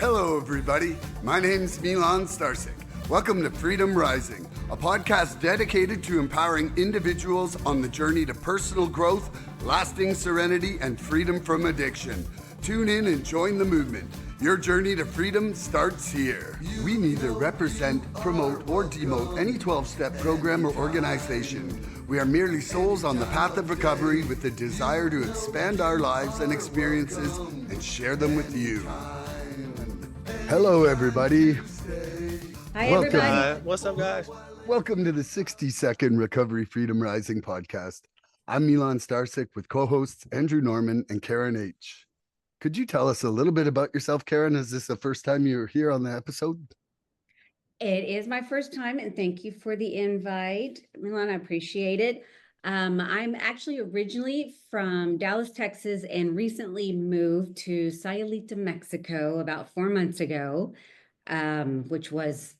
Hello, everybody. My name's Milan Starcic. Welcome to Freedom Rising, a podcast dedicated to empowering individuals on the journey to personal growth, lasting serenity, and freedom from addiction. Tune in and join the movement. Your journey to freedom starts here. We neither represent, promote, or demote any 12-step program or organization. We are merely souls on the path of recovery with the desire to expand our lives and experiences and share them with you. Hello, everybody. Hi, Welcome. everybody. What's up, guys? Welcome to the 60-second Recovery Freedom Rising podcast. I'm Milan Starcic with co-hosts Andrew Norman and Karen H. Could you tell us a little bit about yourself, Karen? Is this the first time you're here on the episode? It is my first time, and thank you for the invite, Milan. I appreciate it. I'm actually originally from Dallas, Texas, and recently moved to Sayulita, Mexico about 4 months ago, which was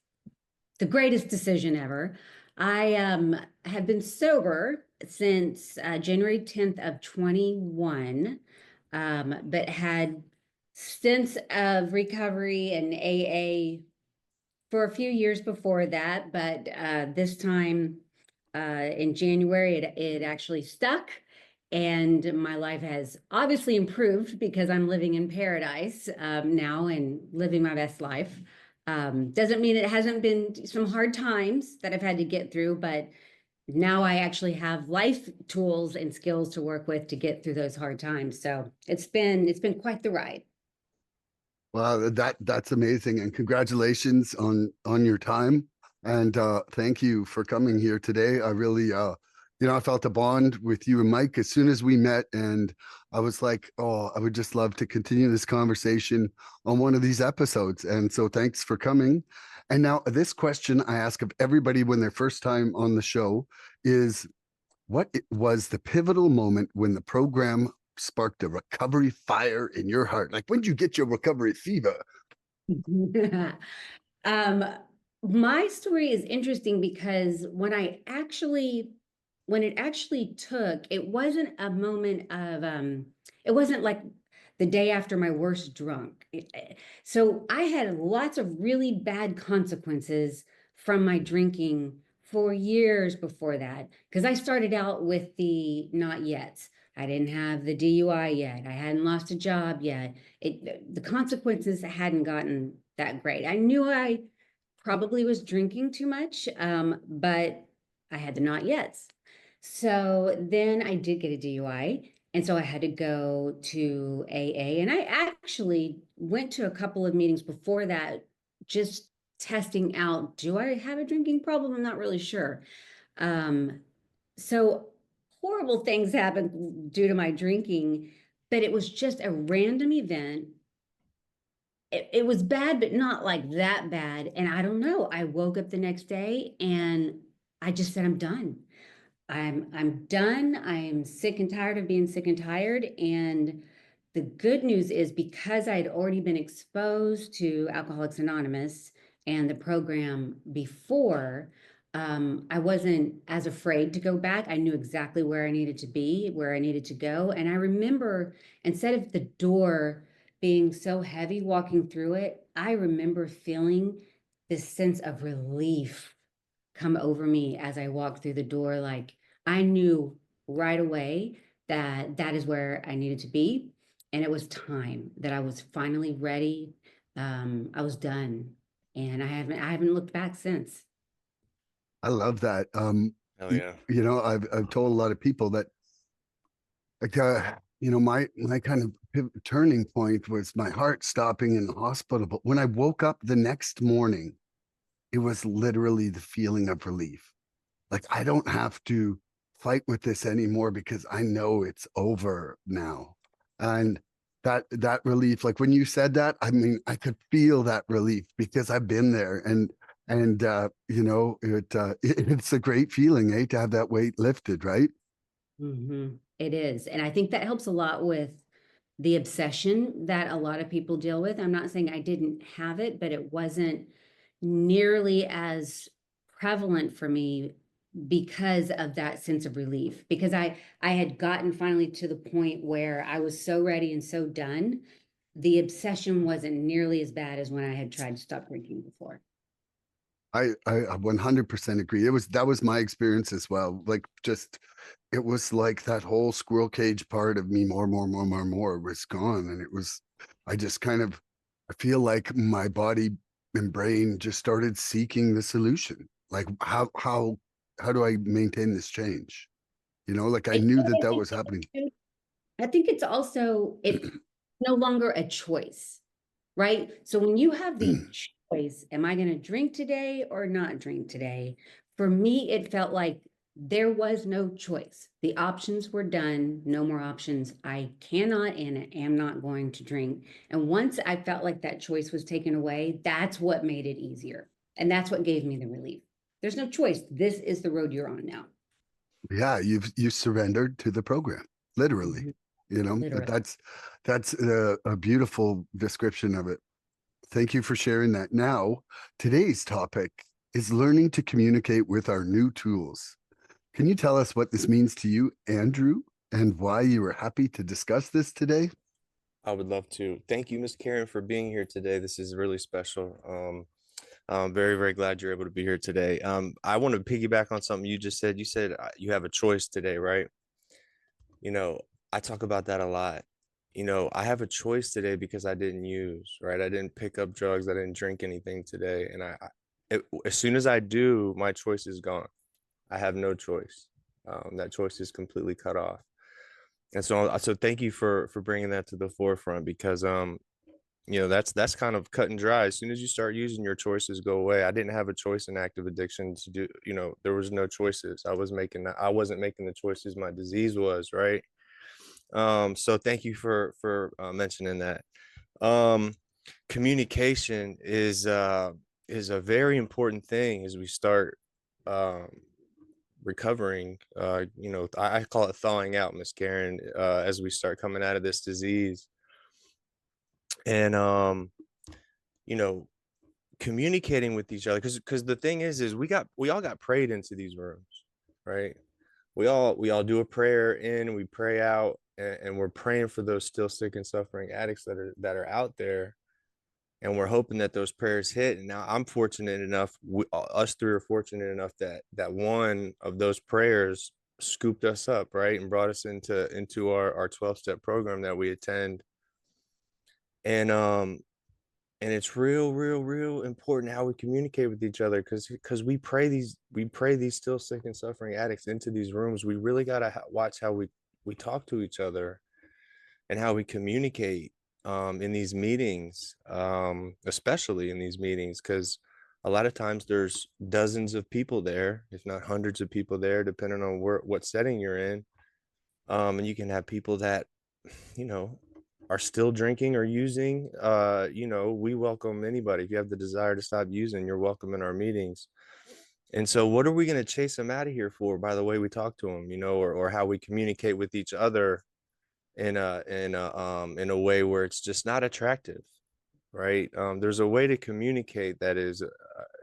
the greatest decision ever. I have been sober since January 10th of 21, but had stints of recovery and AA for a few years before that, but this time in January, it actually stuck. And my life has obviously improved because I'm living in paradise now and living my best life. Doesn't mean it hasn't been some hard times that I've had to get through, but now I actually have life tools and skills to work with to get through those hard times. So it's been quite the ride. Wow, that's amazing, and congratulations on your time. And thank you for coming here today. I really, I felt a bond with you and Mike as soon as we met, and I was like, oh, I would just love to continue this conversation on one of these episodes. And so, thanks for coming. And now, this question I ask of everybody when they're first time on the show is, what was the pivotal moment when the program sparked a recovery fire in your heart? Like, when did you get your recovery fever? My story is interesting because when it actually took, it wasn't a moment of it wasn't like the day after my worst drunk. So I had lots of really bad consequences from my drinking for years before that, because I started out with the not yet. I didn't have the DUI yet. I hadn't lost a job yet. The consequences hadn't gotten that great. I knew I probably was drinking too much, but I had the not yets. So then I did get a DUI. And so I had to go to AA. And I actually went to a couple of meetings before that, just testing out, do I have a drinking problem? I'm not really sure. So horrible things happened due to my drinking, but it was just a random event. It was bad, but not like that bad. And I don't know. I woke up the next day and I just said, I'm done. I'm done. I am sick and tired of being sick and tired. And the good news is, because I had already been exposed to Alcoholics Anonymous and the program before, I wasn't as afraid to go back. I knew exactly where I needed to be, where I needed to go. And I remember, instead of the door being so heavy walking through it, I remember feeling this sense of relief come over me as I walked through the door. Like, I knew right away that that is where I needed to be. And it was time that I was finally ready. I was done. And I haven't looked back since. I love that. Hell yeah. I've told a lot of people that, like, my kind of turning point was my heart stopping in the hospital. But when I woke up the next morning, it was literally the feeling of relief. Like, I don't have to fight with this anymore because I know it's over now. And that relief, like when you said that, I mean, I could feel that relief because I've been there, and it's a great feeling, to have that weight lifted, right? Mm-hmm. It is. And I think that helps a lot with the obsession that a lot of people deal with. I'm not saying I didn't have it, but it wasn't nearly as prevalent for me because of that sense of relief, because I had gotten finally to the point where I was so ready and so done the obsession wasn't nearly as bad as when I had tried to stop drinking before. I 100% agree. That was my experience as well. Like just it was like that whole squirrel cage part of me more was gone. And it was I just kind of I feel like my body and brain just started seeking the solution. Like how do I maintain this change? You know, like I And knew you know that what I that think was happening. too? I think it's also it's no longer a choice, right? So when you have the choice, am I going to drink today or not drink today? For me, it felt like there was no choice. The options were done, no more options. I cannot and am not going to drink. And once I felt like that choice was taken away, that's what made it easier. And that's what gave me the relief. There's no choice. This is the road you're on now. Yeah, you surrendered to the program, literally. Mhm. You know, but Literally. that's a beautiful description of it. Thank you for sharing that. Now, today's topic is learning to communicate with our new tools. Can you tell us what this means to you, Andrew, and why you were happy to discuss this today? I would love to. Thank you, Miss Karen, for being here today. This is really special. I'm very, very glad you're able to be here today. I want to piggyback on something you just said. You said you have a choice today, right? You know, I talk about that a lot. You know, I have a choice today because I didn't use, right? I didn't pick up drugs. I didn't drink anything today. And as soon as I do, my choice is gone. I have no choice. That choice is completely cut off. And so thank you for bringing that to the forefront because that's kind of cut and dry. As soon as you start using, your choices go away. I didn't have a choice in active addiction to do, there was no choices. I wasn't making the choices, my disease was, right? So thank you for mentioning that. um Communication is a very important thing as we start um recovering. I call it thawing out, Miss Karen, as we start coming out of this disease. And you know communicating with each other, because the thing is we all got prayed into these rooms, right? We all do a prayer in, we pray out, and we're praying for those still sick and suffering addicts that are out there, and we're hoping that those prayers hit. And now I'm fortunate enough, us three are fortunate enough that one of those prayers scooped us up, right, and brought us into our 12-step program that we attend. And it's real important how we communicate with each other, because we pray these still sick and suffering addicts into these rooms. We really got to watch how we talk to each other and how we communicate in these meetings, especially in these meetings, because a lot of times there's dozens of people there, if not hundreds of people there, depending on what setting you're in. And you can have people that, you know, are still drinking or using. We welcome anybody. If you have the desire to stop using, you're welcome in our meetings. And so what are we going to chase them out of here for, by the way we talk to them, or how we communicate with each other in a way where it's just not attractive, right? There's a way to communicate that is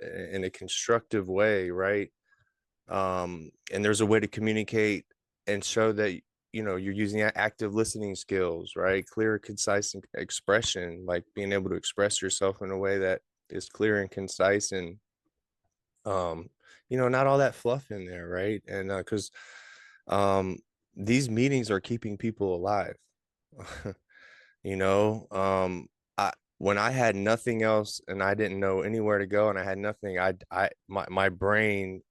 in a constructive way, right? And there's a way to communicate and show that you're using active listening skills, right? Clear, concise expression, like being able to express yourself in a way that is clear and concise, and um not all that fluff in there, right? And because these meetings are keeping people alive. you know um I When I had nothing else and I didn't know anywhere to go and I had nothing, my brain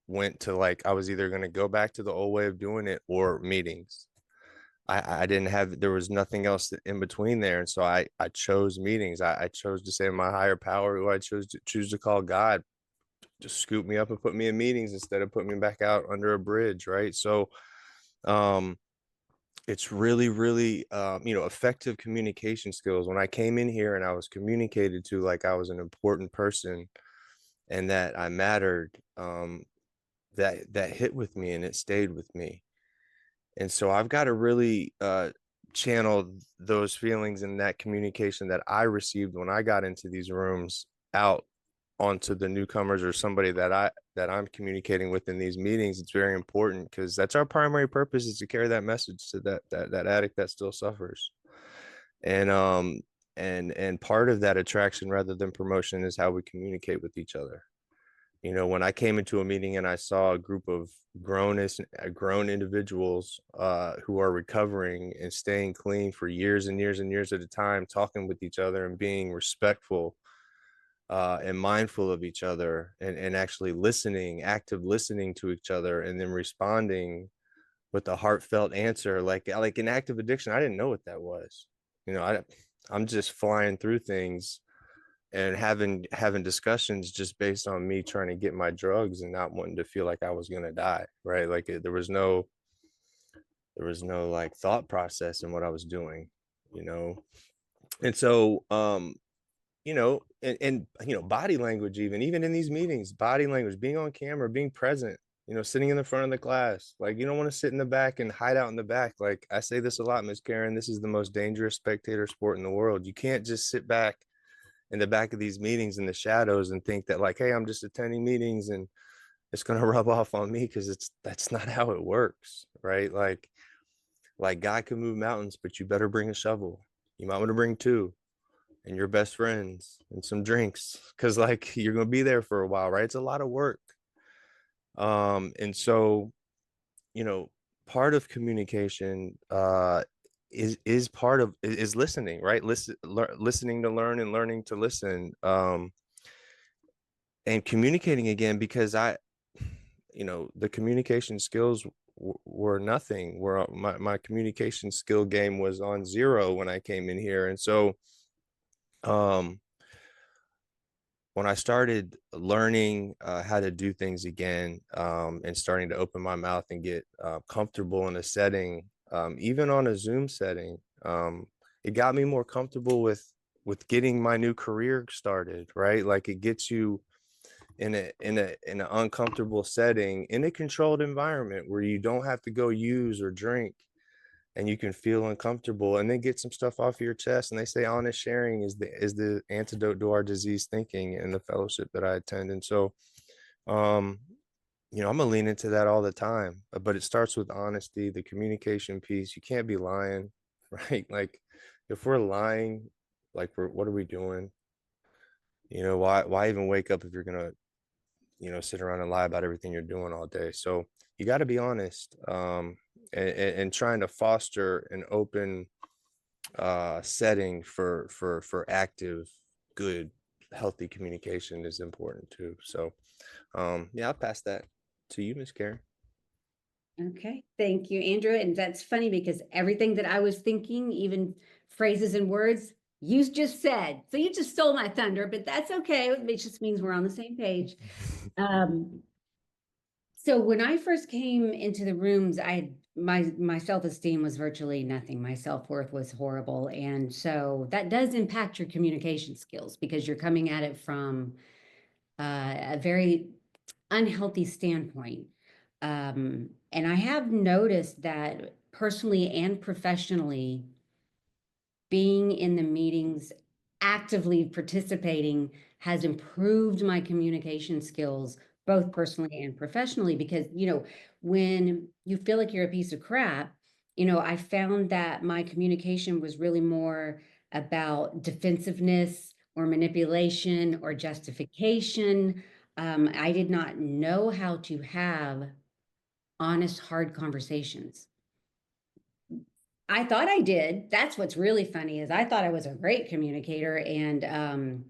went to, like, I was either going to go back to the old way of doing it or meetings. I didn't have, there was nothing else in between there. And so I chose meetings. I chose to say my higher power, who I choose to call God, just scoop me up and put me in meetings instead of putting me back out under a bridge. Right. So um it's really effective communication skills. When I came in here and I was communicated to like I was an important person and that I mattered, that hit with me and it stayed with me. And so I've got to really channel those feelings and that communication that I received when I got into these rooms out onto the newcomers or somebody that I'm communicating with in these meetings. It's very important because that's our primary purpose, is to carry that message to that addict that still suffers. And part of that attraction rather than promotion is how we communicate with each other. When I came into a meeting and I saw a group of grown individuals who are recovering and staying clean for years and years and years at a time, talking with each other and being respectful and mindful of each other, and actually active listening to each other, and then responding with a heartfelt answer, like an active addiction. I didn't know what that was. I'm just flying through things and having discussions just based on me trying to get my drugs and not wanting to feel like I was going to die, right? Like there was no like thought process in what I was doing, you know. And so and body language, even in these meetings, body language, being on camera, being present, sitting in the front of the class. Like, you don't want to sit in the back and hide out in the back. Like, I say this a lot, Miss Karen, this is the most dangerous spectator sport in the world. You can't just sit back in the back of these meetings in the shadows and think that, like, hey, I'm just attending meetings and it's going to rub off on me, because that's not how it works, right? Like God can move mountains, but you better bring a shovel. You might want to bring two, and your best friends, and some drinks, because like you're going to be there for a while, right? It's a lot of work. And so, part of communication is part of is listening, right? Listening to learn and learning to listen, and communicating again, because the communication skills were nothing. Where my communication skill game was on zero when I came in here. And so when I started learning how to do things again, and starting to open my mouth and get comfortable in a setting, even on a Zoom setting, it got me more comfortable with getting my new career started, right? Like, it gets you in an uncomfortable setting, in a controlled environment where you don't have to go use or drink, and you can feel uncomfortable and then get some stuff off your chest. And they say honest sharing is the antidote to our disease thinking, in the fellowship that I attend. And so um I'm gonna lean into that all the time, but it starts with honesty, the communication piece. You can't be lying, right? Like, if we're lying, like, what are we doing? Why even wake up if you're gonna sit around and lie about everything you're doing all day? So you got to be honest, and trying to foster an open setting for active, good, healthy communication is important too. So yeah, I'll pass that to you, Miss Karen. Okay, thank you, Andrew. And that's funny because everything that I was thinking, even phrases and words, you just said. So you just stole my thunder, but that's okay. It just means we're on the same page. So when I first came into the rooms, my self-esteem was virtually nothing. My self-worth was horrible. And so that does impact your communication skills, because you're coming at it from a very unhealthy standpoint. And I have noticed that personally and professionally, being in the meetings, actively participating, has improved my communication skills, both personally and professionally. Because, when you feel like you're a piece of crap, I found that my communication was really more about defensiveness or manipulation or justification. I did not know how to have honest, hard conversations. I thought I did. That's what's really funny, is I thought I was a great communicator, and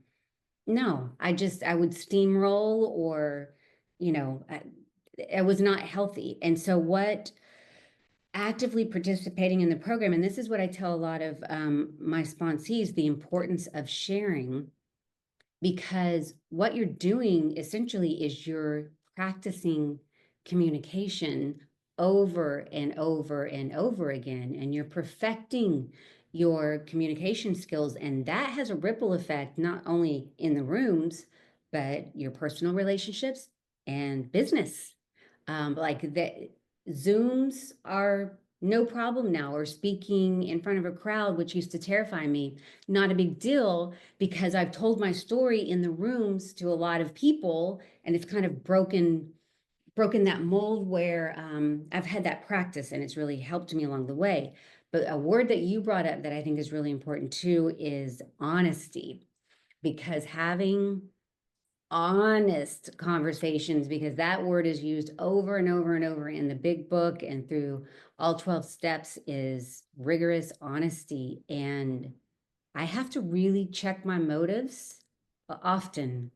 no, I would steamroll, or it was not healthy. And so what actively participating in the program, and this is what I tell a lot of my sponsees, the importance of sharing, because what you're doing essentially is you're practicing communication over and over and over again, and you're perfecting your communication skills. And that has a ripple effect, not only in the rooms, but your personal relationships and business. Like the Zooms are no problem now, or speaking in front of a crowd, which used to terrify me, not a big deal, because I've told my story in the rooms to a lot of people, and it's kind of broken that mold where I've had that practice, and it's really helped me along the way. But a word that you brought up that I think is really important too is honesty, because having honest conversations, because that word is used over and over and over in the big book and through all 12 steps, is rigorous honesty. And I have to really check my motives often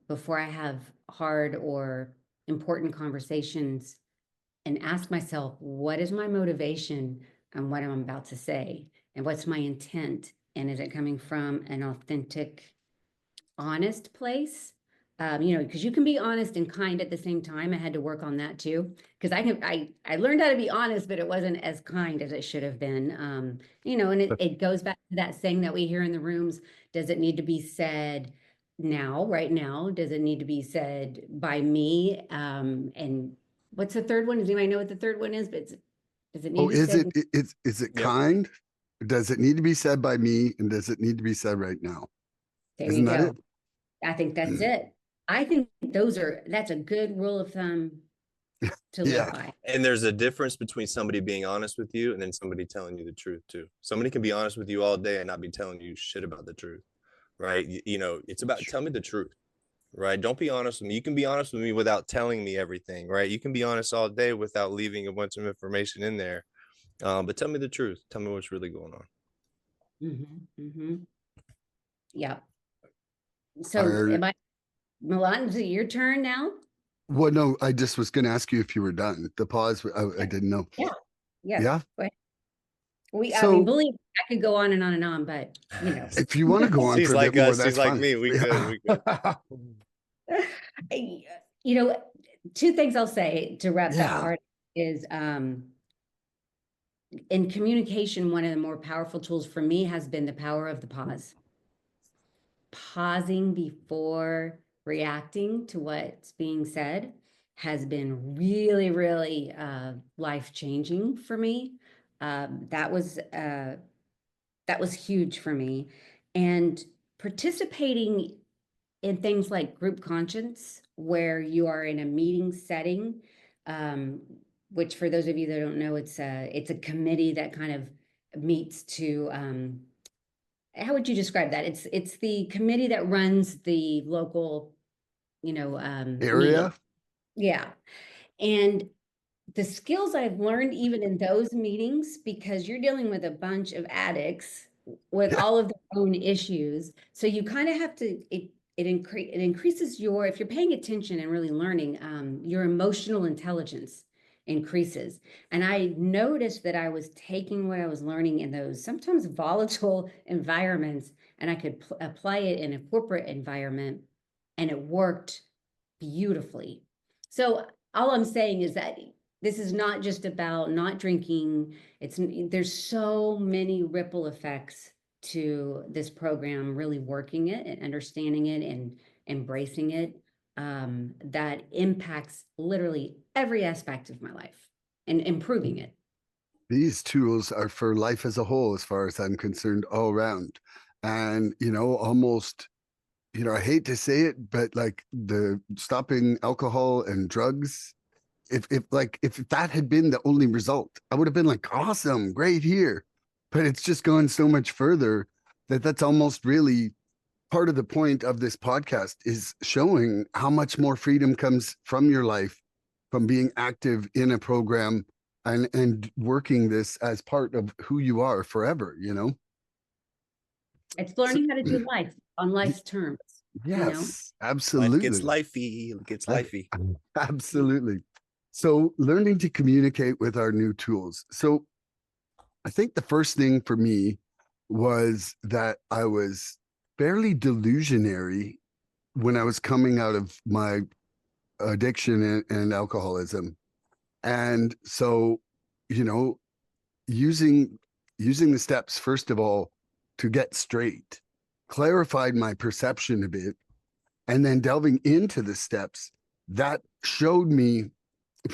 before I have hard or important conversations, and ask myself, what is my motivation and what I'm about to say? And what's my intent? And is it coming from an authentic, honest place? Because you can be honest and kind at the same time. I had to work on that too, because I learned how to be honest, but it wasn't as kind as it should have been. And it goes back to that saying that we hear in the rooms: does it need to be said now, right now? Does it need to be said by me? And what's the third one? Does anybody know what the third one is? But does it need Oh, to be is said? is it Yep. kind? Does it need to be said by me? And does it need to be said right now? There you Isn't that it? go. I think that's it. I think that's a good rule of thumb to live Yeah. by. And there's a difference between somebody being honest with you and then somebody telling you the truth too. Somebody can be honest with you all day and not be telling you shit about the truth, right? It's about tell me the truth, right? Don't be honest with me. You can be honest with me without telling me everything, right? You can be honest all day without leaving a bunch of information in there. But tell me the truth. Tell me what's really going on. Yeah. So Are, Milan, is it your turn now? well, no, I just was going to ask you if you were done. The pause, I didn't know. Yeah. Yeah. Yeah. Go ahead. So Believe me, I could go on and on and on, but if you want to go on She's for a bit like more, us. that's She's like fine. me. We good. We good. you know, two things I'll say to wrap that Yeah. part is in communication, one of the more powerful tools for me has been the power of the pause. Pausing before reacting to what's being said has been really, really life-changing for me. That was huge for me. And participating in things like group conscience, where you are in a meeting setting, which for those of you that don't know, it's a committee that kind of meets to how would you describe that? It's the committee that runs the local, meeting. Area. Yeah. And the skills I've learned even in those meetings, because you're dealing with a bunch of addicts with Yeah. all of their own issues. So you kind of have to, it increases your, if you're paying attention and really learning, your emotional intelligence increases. And I noticed that I was taking what I was learning in those sometimes volatile environments, and I could apply it in a corporate environment, and it worked beautifully. So all I'm saying is that this is not just about not drinking. There's so many ripple effects to this program, really working it and understanding it and embracing it, that impacts literally every aspect of my life and improving it. These tools are for life as a whole, as far as I'm concerned, all around. And, almost, I hate to say it, but like the stopping alcohol and drugs, if that had been the only result, I would have been like, awesome, great here. But it's just gone so much further that that's almost really part of the point of this podcast, is showing how much more freedom comes from your life from being active in a program and working this as part of who you are forever. It's So, learning how to do life on life's terms, you know? yes, Life gets absolutely. lifey. It gets lifey. Absolutely. So learning to communicate with our new tools. So I think the first thing for me was that I was fairly delusionary when I was coming out of my addiction and alcoholism. And so, you know, using using the steps, first of all, to get straight, clarified my perception a bit, and then delving into the steps that showed me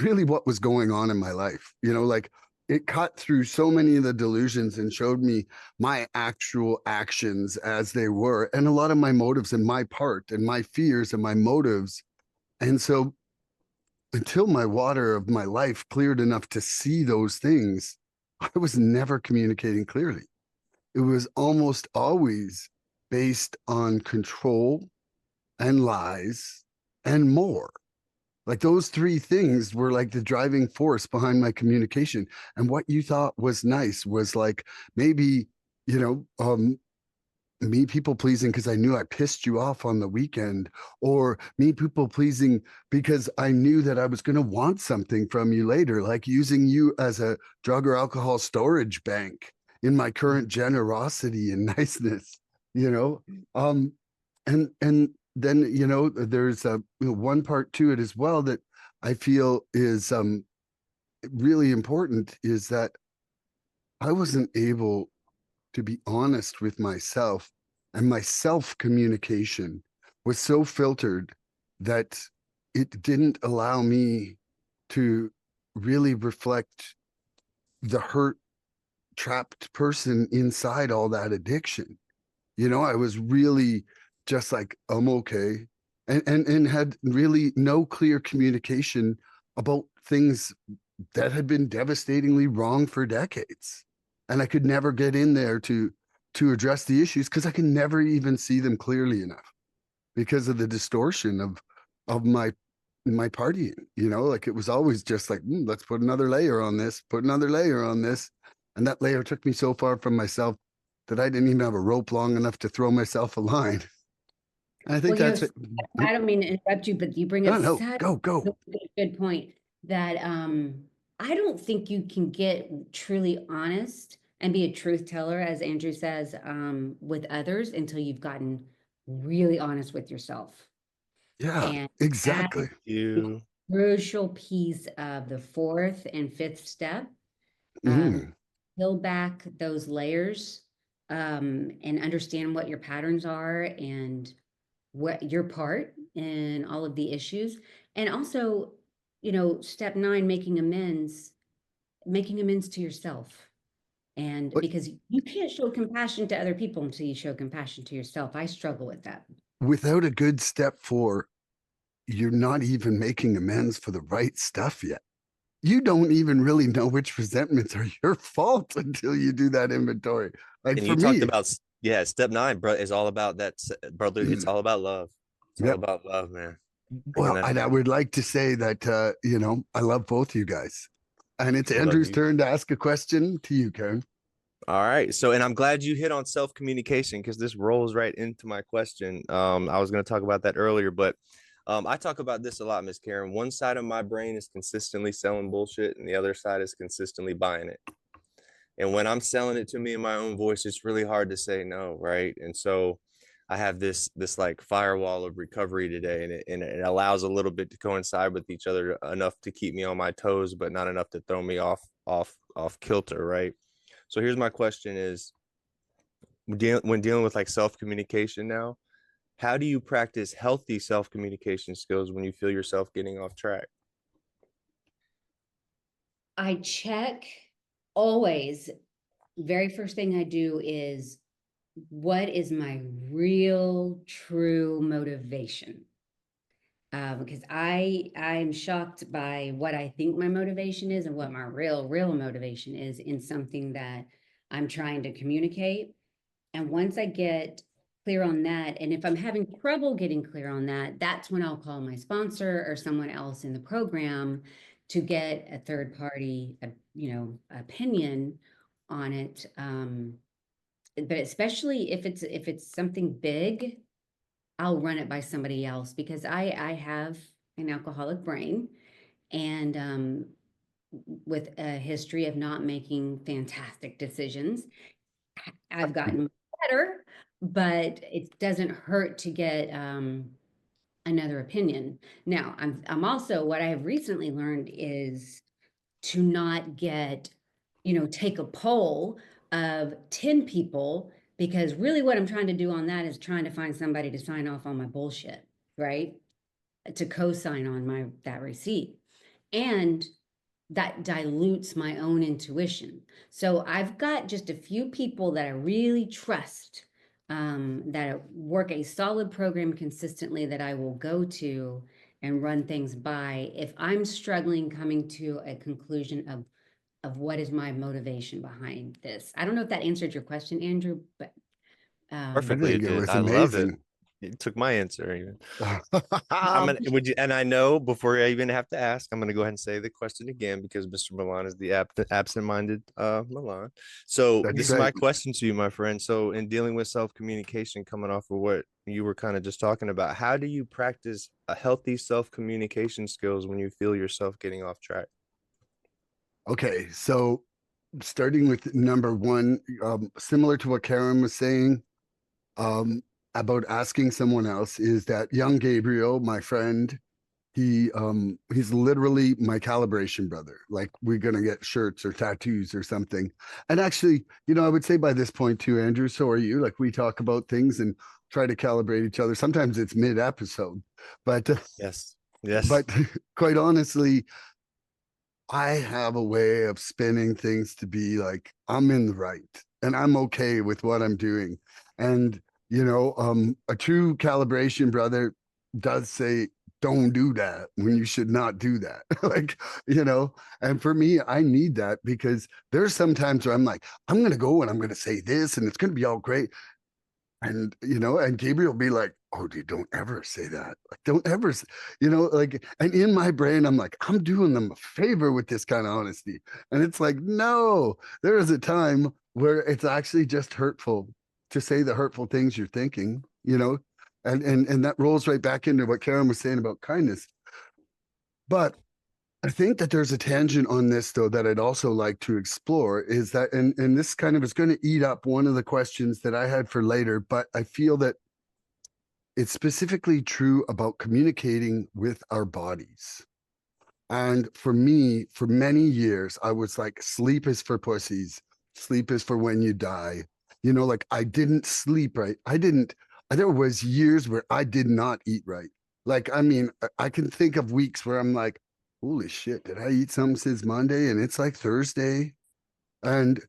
really what was going on in my life. Like, it cut through so many of the delusions and showed me my actual actions as they were, and a lot of my motives and my part and my fears and my motives. And so until my water of my life cleared enough to see those things, I was never communicating clearly. It was almost always based on control and lies and more. Like those three things were like the driving force behind my communication. And what you thought was nice was like maybe, you know, me people pleasing because I knew I pissed you off on the weekend, or me people pleasing because I knew that I was going to want something from you later, like using you as a drug or alcohol storage bank in my current generosity and niceness, you know? Um, and then, you know, there's a one part to it as well that I feel is really important is that I wasn't able to be honest with myself, and my self communication was so filtered that it didn't allow me to really reflect the hurt, trapped person inside all that addiction. You know, I was really just like, I'm okay. And had really no clear communication about things that had been devastatingly wrong for decades. And I could never get in there to address the issues because I can never even see them clearly enough because of the distortion of my partying. You know, like it was always just like, let's put another layer on this, put another layer on this. And that layer took me so far from myself that I didn't even have a rope long enough to throw myself a line. And I think Well, you know, that's it. I don't mean to interrupt you, but you bring up No, no, such go. a good point that I don't think you can get truly honest and be a truth teller, as Andrew says, with others until you've gotten really honest with yourself. Yeah, And that exactly. is You. a crucial piece of the fourth and fifth step. Um, Mm. peel back those layers and understand what your patterns are and what your part in all of the issues. And also, you know, step nine, making amends to yourself. And But because you can't show compassion to other people until you show compassion to yourself. I struggle with that. without a good step four, you're not even making amends for the right stuff yet. You don't even really know which resentments are your fault until you do that inventory. Like And for you talked me, about, yeah, step nine, bro, is all about that, brother. It's all about love. It's all yep. about love, man. Bringing Well, that and I home. would like to say that, you know, I love both you guys. And it's Love Andrew's you. turn to ask a question to you, Karen. All right. So, and I'm glad you hit on self communication because this rolls right into my question. I was going to talk about that earlier, but I talk about this a lot, Miss Karen. One side of my brain is consistently selling bullshit, and the other side is consistently buying it. And when I'm selling it to me in my own voice, it's really hard to say no, right? And so I have this like firewall of recovery today, and it allows a little bit to coincide with each other enough to keep me on my toes, but not enough to throw me off kilter, right? So here's my question: is when dealing with like self communication now, how do you practice healthy self communication skills when you feel yourself getting off track? I check always. Very first thing I do is what is my real true motivation? Because I'm shocked by what I think my motivation is and what my real motivation is in something that I'm trying to communicate. And once I get clear on that, and if I'm having trouble getting clear on that, that's when I'll call my sponsor or someone else in the program to get a third party, you know, opinion on it. But especially if it's something big, I'll run it by somebody else because I have an alcoholic brain and with a history of not making fantastic decisions. I've gotten better, but it doesn't hurt to get another opinion. Now, I'm also what I have recently learned is to not get, you know, take a poll of 10 people because really what I'm trying to do on that is trying to find somebody to sign off on my bullshit, right? To co-sign on my that receipt. And that dilutes my own intuition. So I've got just a few people that I really trust that work a solid program consistently that I will go to and run things by if I'm struggling coming to a conclusion of what is my motivation behind this. I don't know if that answered your question, Andrew, but I Perfectly, think it it did. was I loved it. amazing. It took my answer even. Would you, and I know before I even have to ask, I'm gonna go ahead and say the question again because Mr. Milan is the absent-minded Milan. So That's this is right. my question to you, my friend. So in dealing with self-communication, coming off of what you were kind of just talking about, how do you practice a healthy self-communication skills when you feel yourself getting off track? Okay, so starting with number one, similar to what Karen was saying, um, about asking someone else, is that young Gabriel, my friend, he's literally my calibration brother. Like we're gonna get shirts or tattoos or something. And actually, I would say by this point too, Andrew, so are you. Like we talk about things and try to calibrate each other. Sometimes it's mid-episode, but Yes. Yes. but quite honestly, I have a way of spinning things to be like I'm in the right and I'm okay with what I'm doing. And a true calibration brother does say, don't do that when you should not do that. Like, and for me, I need that because there's some times where I'm like, I'm gonna go and I'm gonna say this and it's gonna be all great. And Gabriel will be like, oh, dude, don't ever say that. Like, don't ever, like, and in my brain, I'm like, I'm doing them a favor with this kind of honesty. And it's like, no, there is a time where it's actually just hurtful to say the hurtful things you're thinking, and that rolls right back into what Karen was saying about kindness. But I think that there's a tangent on this though that I'd also like to explore is that and this kind of is going to eat up one of the questions that I had for later, but I feel that it's specifically true about communicating with our bodies. And for me, for many years, I was like, sleep is for pussies. Sleep is for when you die. Like I didn't sleep right. There was years where I did not eat right. Like, I mean, I can think of weeks where I'm like, holy shit, did I eat something since Monday? And it's like Thursday. And,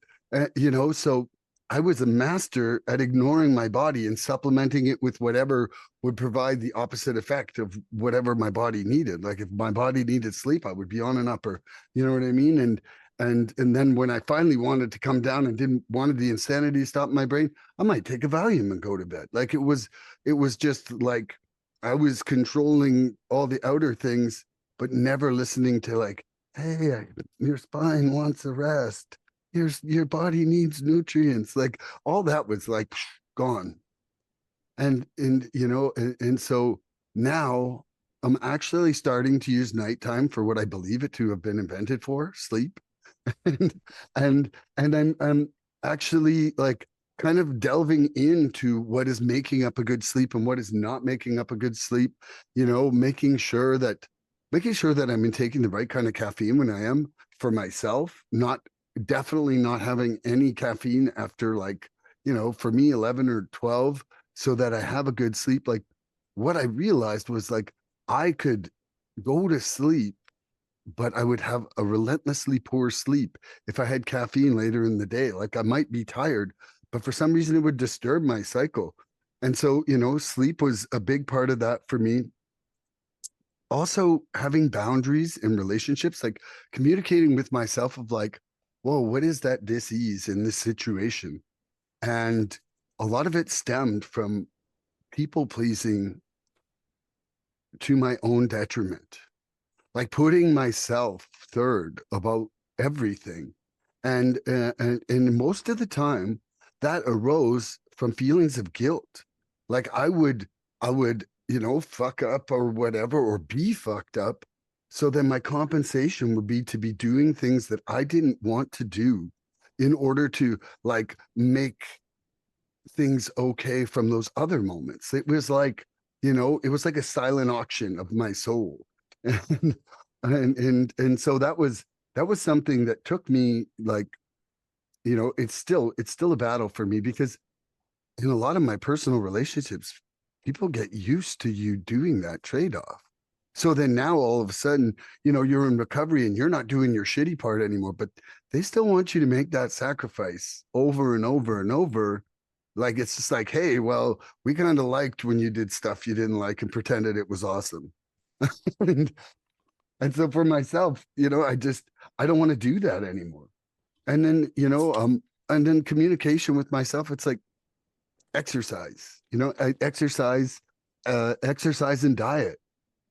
so I was a master at ignoring my body and supplementing it with whatever would provide the opposite effect of whatever my body needed. Like if my body needed sleep, I would be on an upper, you know what I mean? And then when I finally wanted to come down and didn't wanted the insanity to stop in my brain, I might take a Valium and go to bed. Like it was just like I was controlling all the outer things, but never listening to like, hey, your spine wants a rest, your body needs nutrients, like all that was like gone. And so now I'm actually starting to use nighttime for what I believe it to have been invented for, sleep. and and I'm actually like kind of delving into what is making up a good sleep and what is not making up a good sleep, making sure that I'm taking the right kind of caffeine when I am for myself, not definitely not having any caffeine after like, for me 11 or 12 so that I have a good sleep. Like what I realized was like I could go to sleep but I would have a relentlessly poor sleep if I had caffeine later in the day. Like I might be tired, but for some reason it would disturb my cycle. And so, sleep was a big part of that for me. Also, having boundaries in relationships, like communicating with myself of like, whoa, what is that dis-ease in this situation? And a lot of it stemmed from people pleasing to my own detriment, like putting myself third about everything. And most of the time that arose from feelings of guilt. Like I would fuck up or whatever or be fucked up, so then my compensation would be to be doing things that I didn't want to do in order to like make things okay from those other moments. It was like a silent auction of my soul. And so that was something that took me like, it's still a battle for me because in a lot of my personal relationships, people get used to you doing that trade-off. So then now all of a sudden, you're in recovery and you're not doing your shitty part anymore, but they still want you to make that sacrifice over and over and over. Like it's just like, hey, well, we kind of liked when you did stuff you didn't like and pretended it was awesome. and, and so for myself, I don't want to do that anymore. And then, and then communication with myself, it's like exercise, exercise and diet.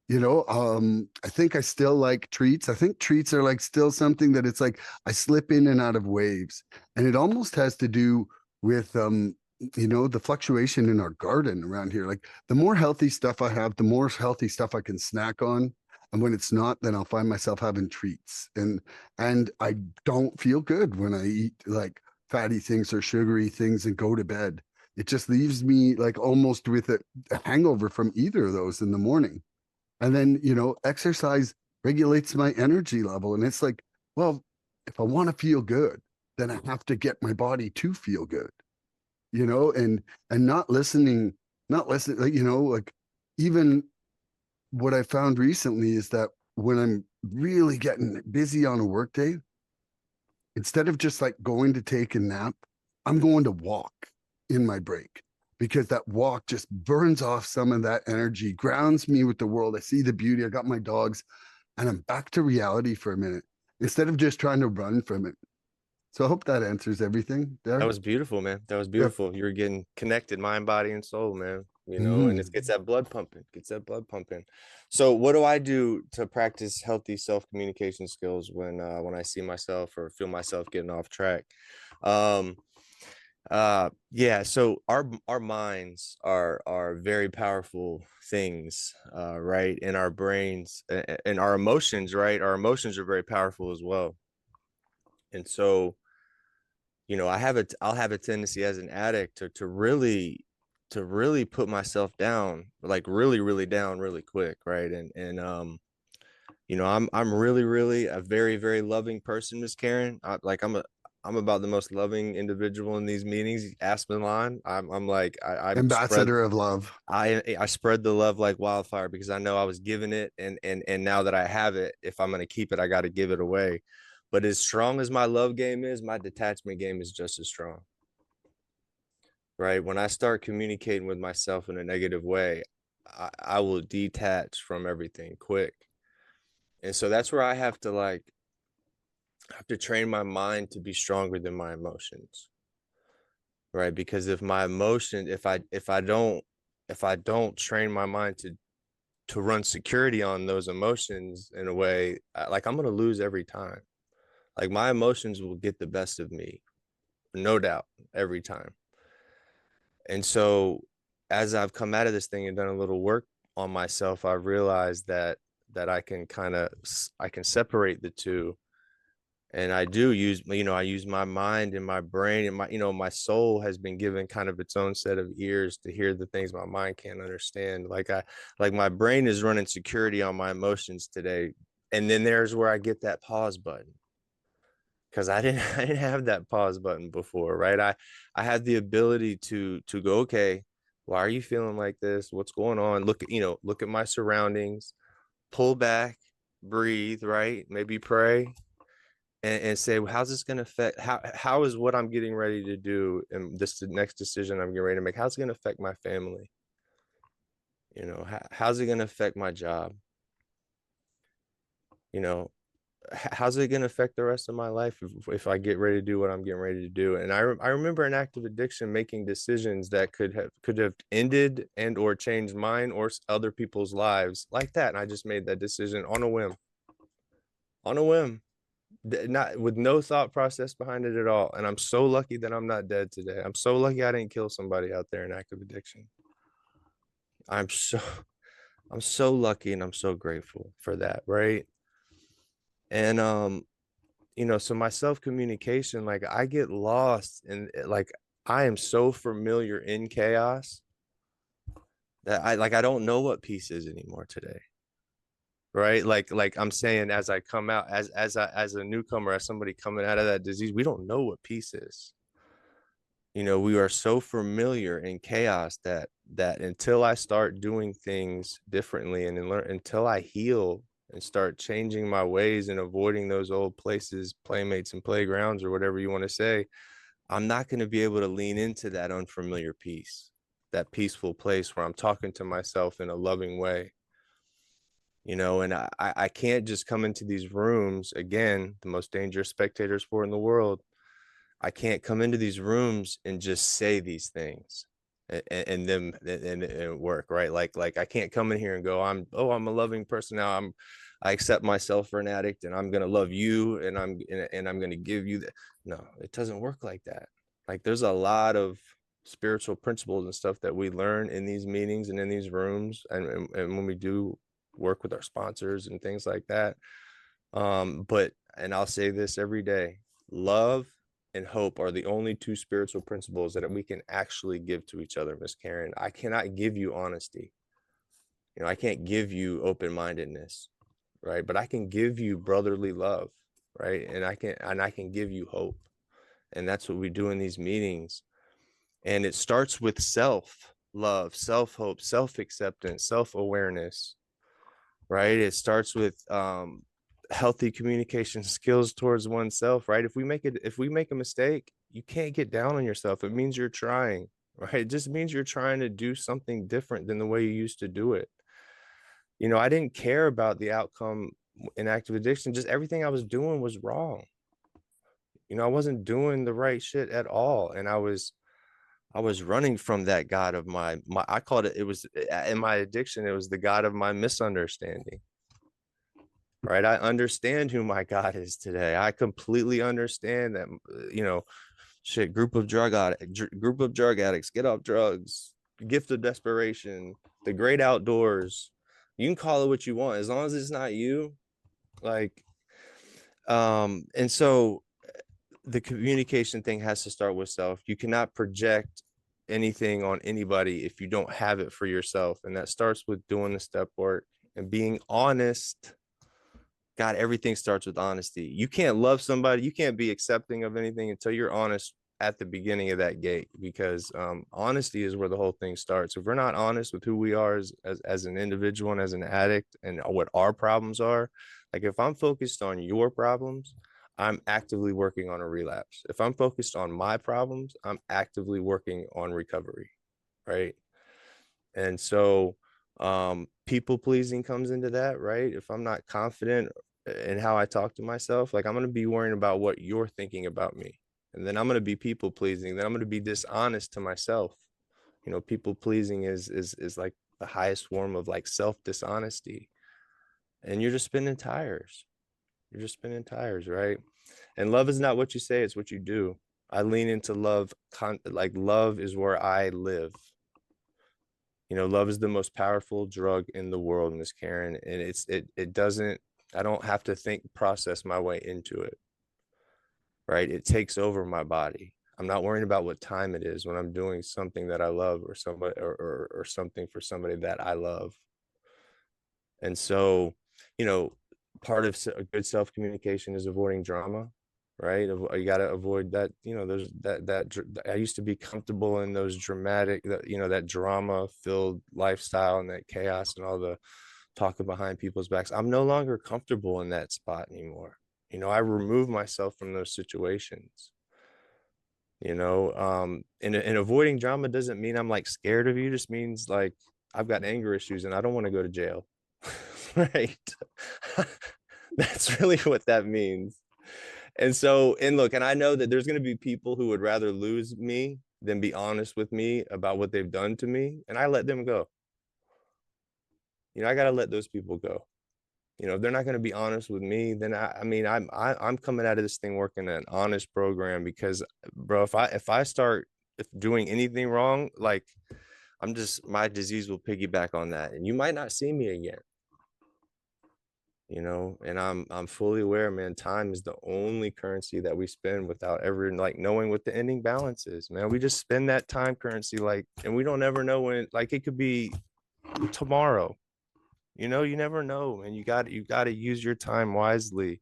I think I still like treats. I think treats are like still something that it's like I slip in and out of waves. And it almost has to do with the fluctuation in our garden around here. Like the more healthy stuff I have, the more healthy stuff I can snack on. And when it's not, then I'll find myself having treats. And I don't feel good when I eat like fatty things or sugary things and go to bed. It just leaves me like almost with a hangover from either of those in the morning. And then, exercise regulates my energy level. And it's like, well, if I want to feel good, then I have to get my body to feel good, and not listening, like even what I found recently is that when I'm really getting busy on a work day, instead of just like going to take a nap, I'm going to walk in my break because that walk just burns off some of that energy, grounds me with the world. I see the beauty. I got my dogs and I'm back to reality for a minute instead of just trying to run from it. So I hope that answers everything there. That was beautiful, man. That was Yep. beautiful. You're getting connected, mind, body, and soul, man. And it Mm. gets that blood pumping, So what do I do to practice healthy self-communication skills when I see myself or feel myself getting off track? Um, yeah, so our minds are very powerful things, right? In our brains and our emotions, right? Our emotions are very powerful as well. And so I'll have a tendency as an addict to really put myself down, like really, really down really quick, right? I'm really, really a very, very loving person, Miss Karen. I'm about the most loving individual in these meetings. Ask Milan. I'm like Ambassador of love. I spread the love like wildfire because I know I was given it, and now that I have it, if I'm gonna keep it, I got to give it away. But as strong as my love game is, my detachment game is just as strong. Right? When I start communicating with myself in a negative way, I will detach from everything quick. And so that's where I have to train my mind to be stronger than my emotions. Right? Because if my emotion, if I don't train my mind to run security on those emotions in a way, like I'm going to lose every time. Like my emotions will get the best of me, no doubt, every time. And so as I've come out of this thing and done a little work on myself, I've realized that I can separate the two. And I do use, I use my mind and my brain and my soul has been given kind of its own set of ears to hear the things my mind can't understand. Like my brain is running security on my emotions today. And then there's where I get that pause button because I didn't have that pause button before, right? I had the ability to go, okay, why are you feeling like this? What's going on? Look at my surroundings, pull back, breathe, right? Maybe pray and say, well, how's this going to affect how is what I'm getting ready to do and this the next decision I'm getting ready to make, how's it going to affect my family? How's it going to affect my job? You know, how's it going to affect the rest of my life if I get ready to do what I'm getting ready to do? And I remember an active addiction making decisions that could have ended and or changed mine or other people's lives like that. And I just made that decision on a whim, not with no thought process behind it at all. And I'm so lucky that I'm not dead today. I'm so lucky I didn't kill somebody out there in active addiction. I'm so I'm so lucky and I'm so grateful for that, right? And so my self-communication, like I get lost and like I am so familiar in chaos that I don't know what peace is anymore today. Right? Like I'm saying, as I come out as a newcomer, as somebody coming out of that disease, we don't know what peace is. We are so familiar in chaos that until I start doing things differently and learn until I heal and start changing my ways and avoiding those old places, playmates and playgrounds or whatever you want to say, I'm not going to be able to lean into that unfamiliar peace, that peaceful place where I'm talking to myself in a loving way. And I can't just come into these rooms, again, the most dangerous spectator sport in the world. I can't come into these rooms and just say these things and work, right? Like I can't come in here and go, I'm a loving person now. I accept myself for an addict, and I'm gonna love you, and I'm gonna give you that. No, it doesn't work like that. Like, there's a lot of spiritual principles and stuff that we learn in these meetings and in these rooms, and when we do work with our sponsors and things like that. But and I'll say this every day: love and hope are the only two spiritual principles that we can actually give to each other, Miss Karen. I cannot give you honesty. I can't give you open-mindedness, right? But I can give you brotherly love, right? And I can give you hope. And that's what we do in these meetings. And it starts with self-love, self-hope, self-acceptance, self-awareness, right? It starts with healthy communication skills towards oneself, right? If we make a mistake, you can't get down on yourself. It means you're trying, right? It just means you're trying to do something different than the way you used to do it. I didn't care about the outcome in active addiction. Just everything I was doing was wrong. I wasn't doing the right shit at all. And I was running from that God of my I called it was in my addiction, it was the God of my misunderstanding. Right? I understand who my God is today. I completely understand that, shit, group of drug addicts, get off drugs, gift of desperation, the great outdoors. You can call it what you want, as long as it's not you. Like, and so the communication thing has to start with self. You cannot project anything on anybody if you don't have it for yourself. And that starts with doing the step work and being honest. God, everything starts with honesty. You can't love somebody, you can't be accepting of anything until you're honest at the beginning of that gate, because honesty is where the whole thing starts. If we're not honest with who we are as an individual and as an addict and what our problems are, like if I'm focused on your problems, I'm actively working on a relapse. If I'm focused on my problems, I'm actively working on recovery, right? And so people pleasing comes into that, right? If I'm not confident in how I talk to myself, like I'm going to be worrying about what you're thinking about me. And then I'm going to be people pleasing. Then I'm going to be dishonest to myself. People pleasing is like the highest form of like self dishonesty. And you're just spinning tires. You're just spinning tires, right? And love is not what you say, it's what you do. I lean into love. Like love is where I live. Love is the most powerful drug in the world, Miss Karen. And it doesn't, I don't have to process my way into it, right? It takes over my body. I'm not worrying about what time it is when I'm doing something that I love, or somebody or something for somebody that I love. And so, part of a good self-communication is avoiding drama, right? You got to avoid that. There's that I used to be comfortable in those dramatic, that drama filled lifestyle and that chaos and all the talking behind people's backs. I'm no longer comfortable in that spot anymore. I remove myself from those situations. And avoiding drama doesn't mean I'm like scared of you. It just means like I've got anger issues and I don't want to go to jail. Right. That's really what that means. And look, and I know that there's going to be people who would rather lose me than be honest with me about what they've done to me, and I let them go. I got to let those people go. If they're not going to be honest with me, then I'm coming out of this thing working an honest program, because bro, if I start doing anything wrong, like my disease will piggyback on that, and you might not see me again. And I'm fully aware, man, time is the only currency that we spend without ever like knowing what the ending balance is, man. We just spend that time currency, like, and we don't ever know when, like, it could be tomorrow. You never know, man. You got to use your time wisely.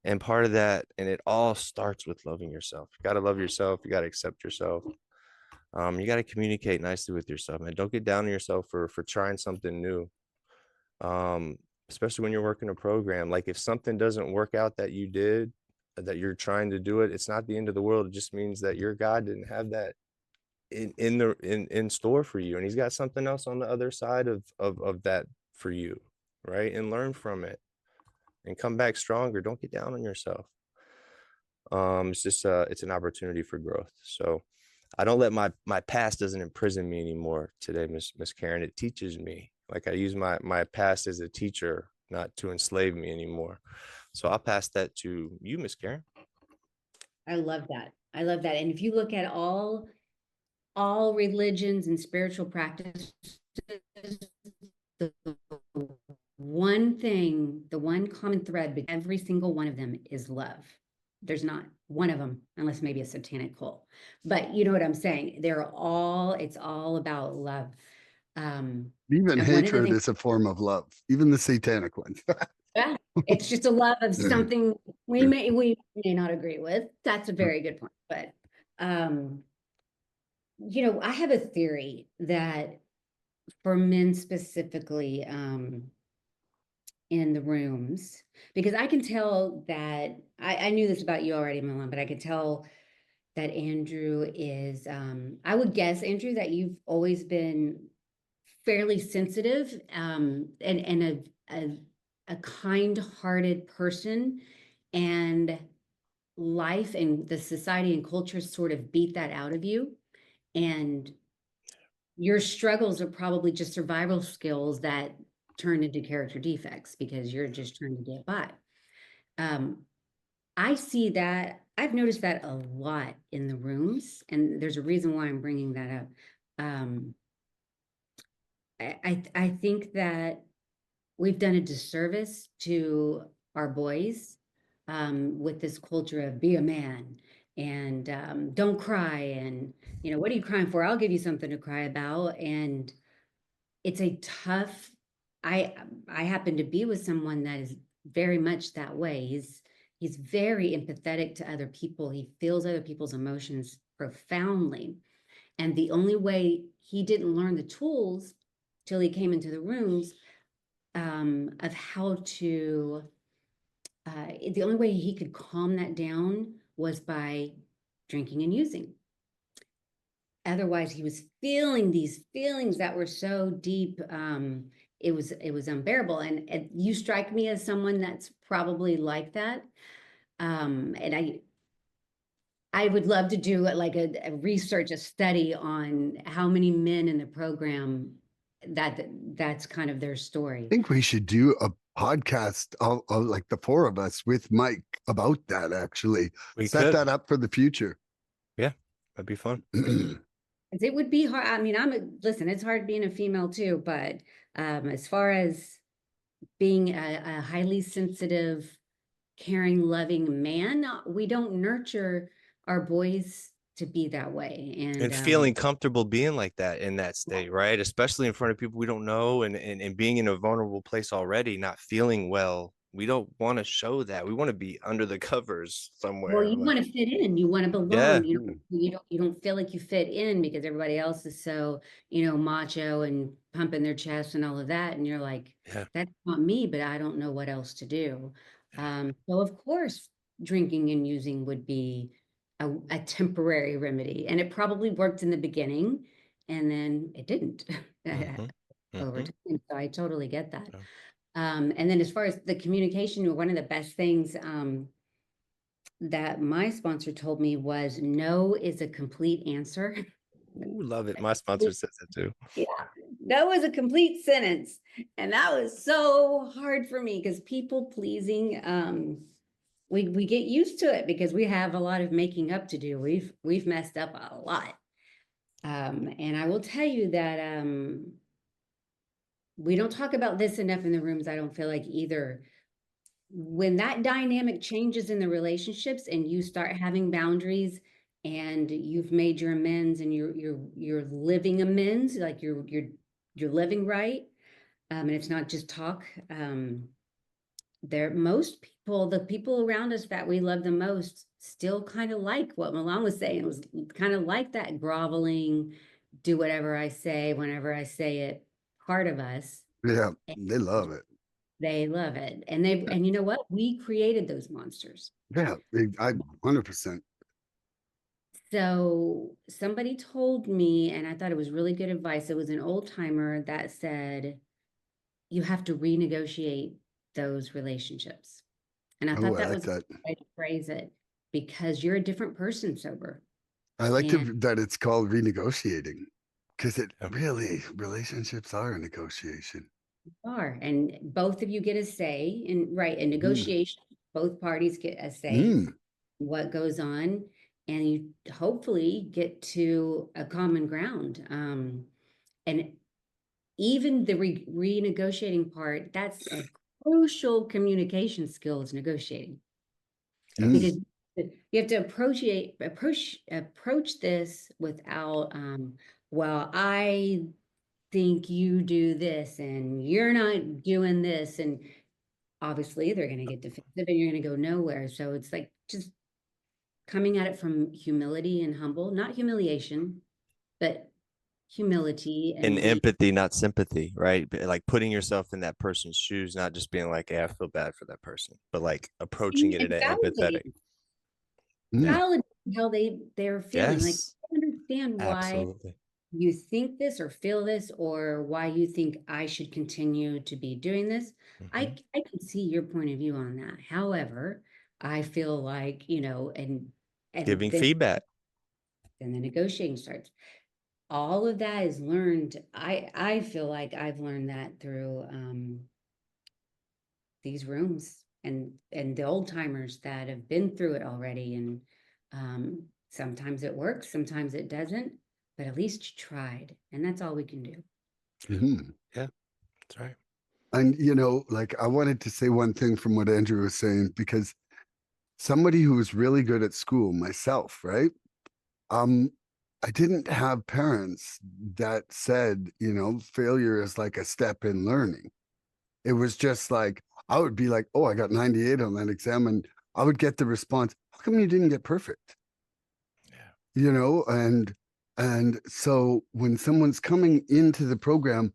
And part of that, and it all starts with loving yourself. You got to love yourself. You got to accept yourself. You got to communicate nicely with yourself, man. Don't get down on yourself for trying something new. Especially when you're working a program. Like if something doesn't work out that you did, that you're trying to do it, it's not the end of the world. It just means that your God didn't have that in store for you, and he's got something else on the other side of that for you. right? And learn from it and come back stronger. Don't get down on yourself. It's just it's an opportunity for growth. So I don't let my past doesn't imprison me anymore today, Miss Karen. It teaches me. Like I use my past as a teacher, not to enslave me anymore. So I'll pass that to you, Miss Karen. I love that. I love that. And if you look at all religions and spiritual practices, the one thing, the one common thread between every single one of them is love. There's not one of them, unless maybe a satanic cult. But you know what I'm saying? It's all about love. Even And one of the hatred things, is a form of love, even the satanic ones. yeah, it's just a love of something we may not agree with. That's a very good point. But I have a theory that for men specifically, in the rooms, because I can tell that I knew this about you already, Milan, but I could tell that Andrew is, I would guess, Andrew, that you've always been fairly sensitive, and a kind-hearted person, and life and the society and culture sort of beat that out of you. And your struggles are probably just survival skills that turn into character defects because you're just trying to get by. Um, I see that. I've noticed that a lot in the rooms, and there's a reason why I'm bringing that up. Um, I think that we've done a disservice to our boys, with this culture of be a man and, don't cry, and what are you crying for? I'll give you something to cry about. And it's a tough, I I happen to be with someone that is very much that way. He's very empathetic to other people. He feels other people's emotions profoundly. And the only way he didn't learn the tools till he came into the rooms, of how to, the only way he could calm that down was by drinking and using. Otherwise, he was feeling these feelings that were so deep. It was unbearable. And you strike me as someone that's probably like that. And I would love to do like a research, a study on how many men in the program that's kind of their story. Think we should do a podcast of like the four of us with Mike about that, actually. We Set could. that up for the future. Yeah, that'd be fun. It would be hard. I mean, listen, it's hard being a female too, but as far as being a highly sensitive, caring, loving man, we don't nurture our boys to be that way. And And feeling comfortable being like that in that state, right? Especially in front of people we don't know, and being in a vulnerable place already, not feeling well. We don't want to show that. We want to be under the covers well, somewhere. you Like, want to fit in, you want to yeah, belong. You don't feel like you fit in because everybody else is so, macho and pumping their chest and all of that. And you're like, yeah, that's not me, but I don't know what else to do. So of course, drinking and using would be a temporary remedy. And it probably worked in the beginning, and then it didn't hmm over hmm time. So I totally get that. yeah. And then as far as the communication, one of the best things, that my sponsor told me was no is a complete answer. Ooh, love it. My sponsor says that too. Yeah, no is a complete sentence. And that was so hard for me because people pleasing, we get used to it because we have a lot of making up to do. We've messed up a lot. And I will tell you that, we don't talk about this enough in the rooms, I don't feel like either. When that dynamic changes in the relationships and you start having boundaries and you've made your amends and you're living amends, like you're living right, and it's not just talk. There, most people, the people around us that we love the most, still kind of like what Milan was saying. It was kind of like that groveling, do whatever I say whenever I say it part of us. Yeah, they love it. They love it. And you know what? We created those monsters. Yeah, I 100%. So somebody told me, and I thought it was really good advice. It was an old timer that said, you have to renegotiate those relationships. And I Oh, thought I that like was a that. good way to phrase it, because you're a different person sober. I like And that it's called renegotiating, because Yeah. relationships are a negotiation. and both of you get a say in, right, in Mm. negotiation, both parties get a say Mm. what goes on, and you hopefully get to a common ground. And even the renegotiating part, that's a crucial communication skill, is negotiating. Mm. Because you have to approach this without, well, I think you do this and you're not doing this, and obviously they're going to get defensive and you're going to go nowhere. So it's like just coming at it from humility and humble, not humiliation, but humility, And and being empathy, not sympathy, right? Like putting yourself in that person's shoes, not just being like, "Yeah, I feel bad for that person," but like approaching it in and an empathetic. Yeah. Mm. validate how they're feeling. Like, Yes. I understand why Absolutely. you think this or feel this, or why you think I should continue to be doing this. Hmm. I can see your point of view on that. However, I feel like, and Giving then feedback. the negotiating starts. All of that is learned. I feel like I've learned that through these rooms, and the old timers that have been through it already. And sometimes it works, sometimes it doesn't, but at least you tried, and that's all we can do. Mm. Yeah, that's right. And like, I wanted to say one thing from what Andrew was saying, because somebody who was really good at school, myself, right? Um, I didn't have parents that said, failure is like a step in learning. It was just like, I would be like, oh, I got 98 on that exam. And I would get the response, how come you didn't get perfect? Yeah. And so when someone's coming into the program,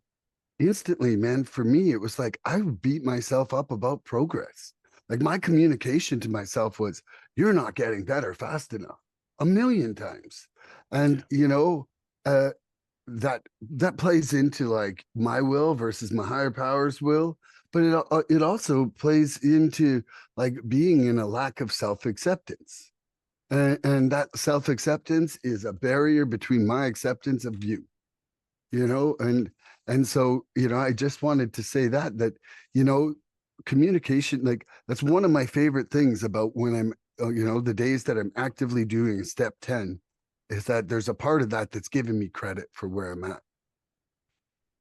instantly, man, for me, it was like I would beat myself up about progress. Like, my communication to myself was, you're not getting better fast enough, a million times. Yeah. And uh that plays into like my will versus my higher power's will, but it also plays into like being in a lack of self-acceptance. And that self-acceptance is a barrier between my acceptance of you, and so I just wanted to say that you know communication, like, that's one of my favorite things about when I'm the days that I'm actively doing step 10, is that there's a part of that that's giving me credit for where I'm at.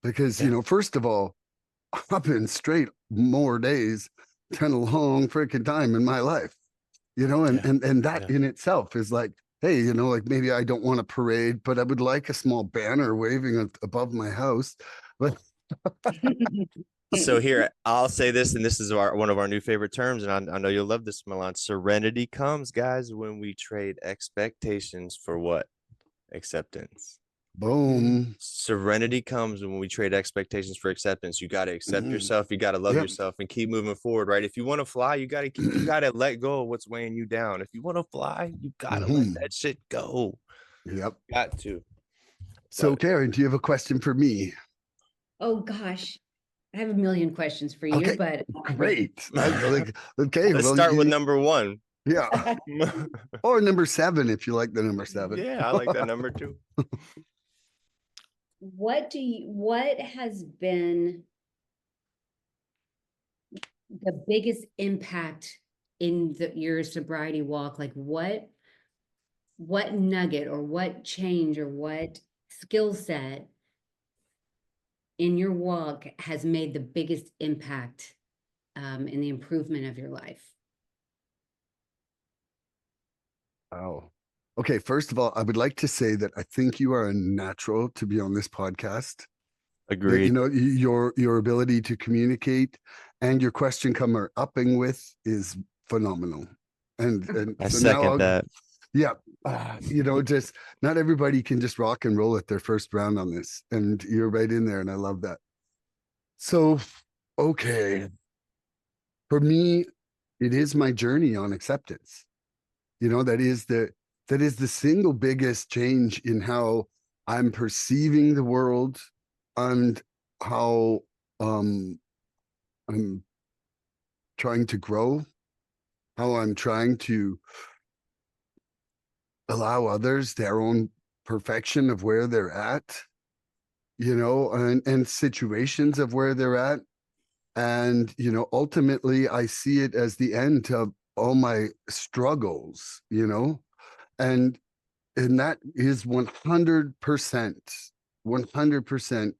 Because Yeah. first of all, I've been straight more days than a long freaking time in my life, and Yeah. that Yeah. in itself is like, hey, like, maybe I don't want a parade, but I would like a small banner waving above my house. But So here, I'll say this, and this is one of our new favorite terms, and I know you'll love this, Milan. Serenity comes, guys, when we trade expectations for what? Acceptance. boom. Serenity comes when we trade expectations for acceptance. You got to accept Mhm. yourself. You got to love Yep. yourself and keep moving forward, right? If you want to fly, you got to let go of what's weighing you down. If you want to fly, you got to let Mhm. that shit go. Yep. Got to. Love So, it. Karen, do you have a question for me? Oh gosh, I have a million questions for you, Okay, but great. Like, okay, Let's well, start with number one. yeah, or number 7 if you like the number 7. Yeah, I like that number too. what has been the biggest impact in your sobriety walk? Like, what nugget or what change or what skill set in your walk has made the biggest impact in the improvement of your life? Oh, okay. First of all, I would like to say that I think you are a natural to be on this podcast. That Agreed. your ability to communicate and your question comer upping with is phenomenal. And I so now second that. yeah, just not everybody can just rock and roll at their first round on this, and you're right in there, and I love that. So, okay, for me, it is my journey on acceptance. That is the single biggest change in how I'm perceiving the world, and how I'm trying to grow, how I'm trying to allow others their own perfection of where they're at, and situations of where they're at. And, ultimately I see it as the end to all my struggles, and that is 100%, 100%,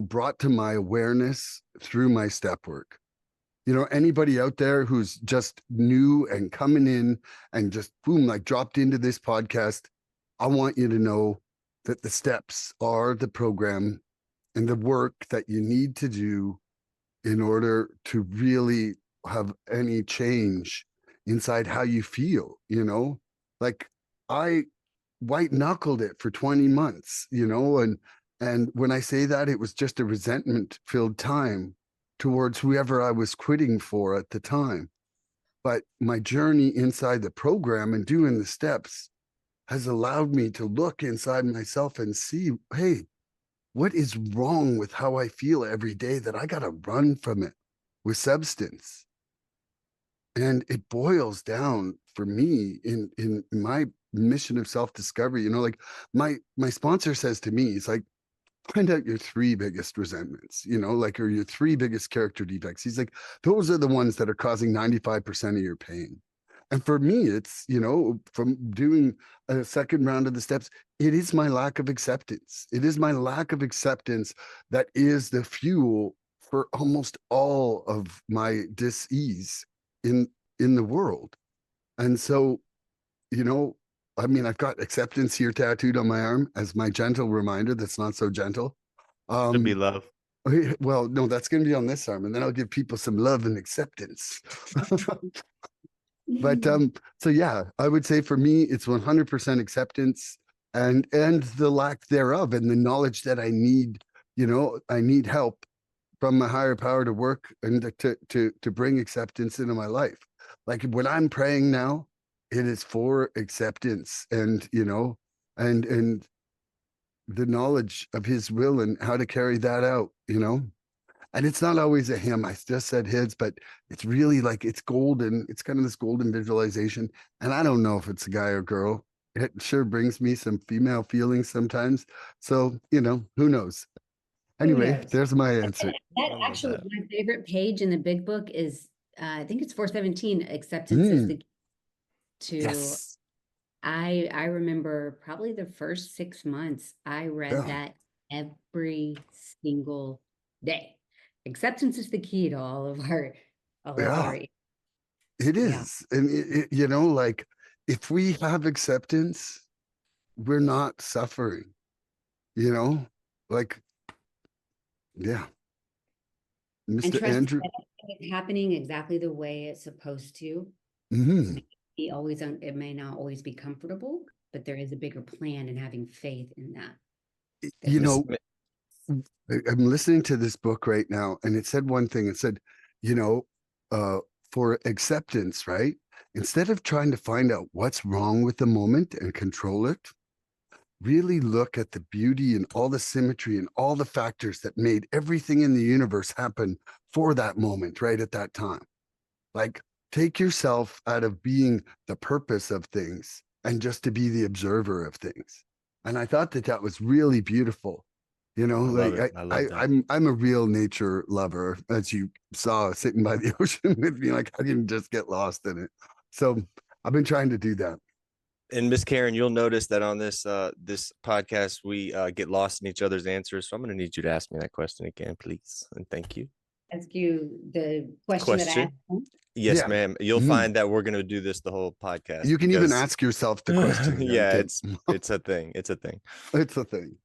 brought to my awareness through my step work. Anybody out there who's just new and coming in and just boom, like dropped into this podcast, I want you to know that the steps are the program and the work that you need to do in order to really have any change inside how you feel, like I white knuckled it for 20 months, and when I say that, it was just a resentment filled time towards whoever I was quitting for at the time. But my journey inside the program and doing the steps has allowed me to look inside myself and see, hey, what is wrong with how I feel every day that I got to run from it with substance? And it boils down for me in my mission of self-discovery, like my sponsor says to me, it's like, find out your three biggest resentments, or your three biggest character defects. He's like, those are the ones that are causing 95% of your pain. And for me, it's, from doing a second round of the steps, it is my lack of acceptance. It is my lack of acceptance that is the fuel for almost all of my dis-ease in the world. And so, I mean, I've got acceptance here tattooed on my arm as my gentle reminder that's not so gentle. Should be love. Well, no, that's going to be on this arm, and then I'll give people some love and acceptance. But so yeah, I would say for me, it's 100% acceptance and the lack thereof, and the knowledge that I need, I need help from my higher power to work and to bring acceptance into my life. Like when I'm praying now, it is for acceptance and and the knowledge of his will and how to carry that out, and it's not always a him. I just said his, but it's really like it's golden. It's kind of this golden visualization. And I don't know if it's a guy or girl. It sure brings me some female feelings sometimes. So, who knows? Who Anyway, knows? there's my answer. That I love actually, that. my favorite page in the big book is, I think it's 417, acceptance is Mm, the key to, yes. I remember probably the first 6 months, I read Yeah. that every single day. Acceptance is the key to all of Yeah. our, It yeah. is. And, like if we have acceptance, we're not suffering, you know, like, yeah. And Mr. trust Andrew. that everything is happening exactly the way it's supposed to. Mhm. It may not always be comfortable, but there is a bigger plan and having faith in that. That You we, Miss, know, I'm listening to this book right now, and it said one thing. It said, you know, uh, for acceptance, right? Instead of trying to find out what's wrong with the moment and control it, really look at the beauty and all the symmetry and all the factors that made everything in the universe happen for that moment, right at that time. Like, take yourself out of being the purpose of things and just to be the observer of things. And I thought that that was really beautiful. I love Like it. I love that. I'm a real nature lover, as you saw sitting by the ocean with me. Like I didn't just get lost in it. So I've been trying to do that. And Miss Karen, you'll notice that on this podcast we get lost in each other's answers. So I'm going to need you to ask me that question again, please, and thank you. ask you the question that I Question? asked him. Yes, Yeah. ma'am. You'll Mhm. find that we're going to do this the whole podcast You can even because ask yourself the question again, yeah, Tim. it's a thing. It's a thing. It's a thing.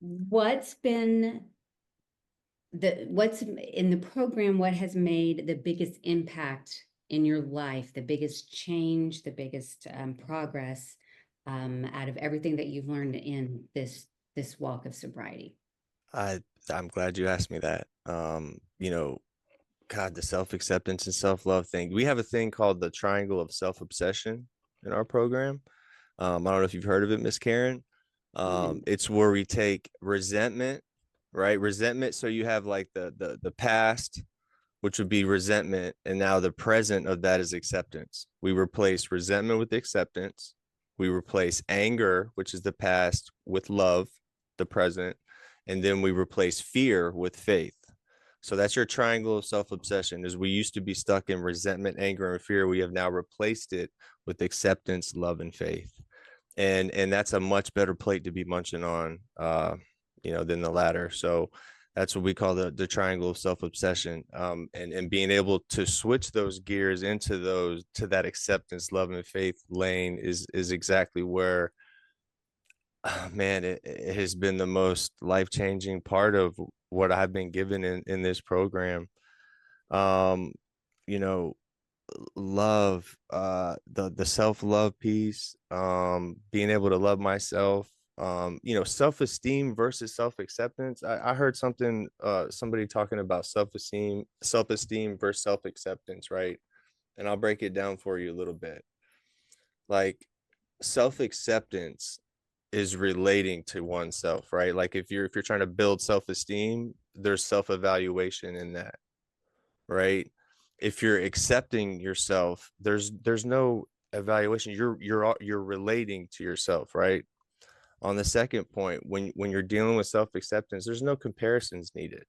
What's been what's in the program, what has made the biggest impact in your life, the biggest change, the biggest progress out of everything that you've learned in this walk of sobriety? I I'm glad you asked me that. God, the self-acceptance and self-love thing. We have a thing called the triangle of self-obsession in our program. I don't know if you've heard of it, Miss Karen. Mm. It's where we take resentment, right? Resentment. So you have like the past, which would be resentment, and now the present of that is acceptance. We replace resentment with acceptance. We replace anger, which is the past, with love, the present, and then we replace fear with faith. So that's your triangle of self-obsession. Is we used to be stuck in resentment, anger, and fear. We have now replaced it with acceptance, love, and faith. And that's a much better plate to be munching on, than the latter. So that's what we call the triangle of self-obsession. And being able to switch those gears into that acceptance, love, and faith lane is exactly where, man, it has been the most life-changing part of what I've been given in this program. Um, you know, love, the self-love piece, being able to love myself, self-esteem versus self-acceptance. I heard somebody talking about self-esteem versus self-acceptance, right? And I'll break it down for you a little bit. Like, self-acceptance is relating to oneself, right? Like if you're trying to build self-esteem, there's self-evaluation in that, right? If you're accepting yourself, there's no evaluation. You're relating to yourself, right? On the second point, when you're dealing with self-acceptance, there's no comparisons needed.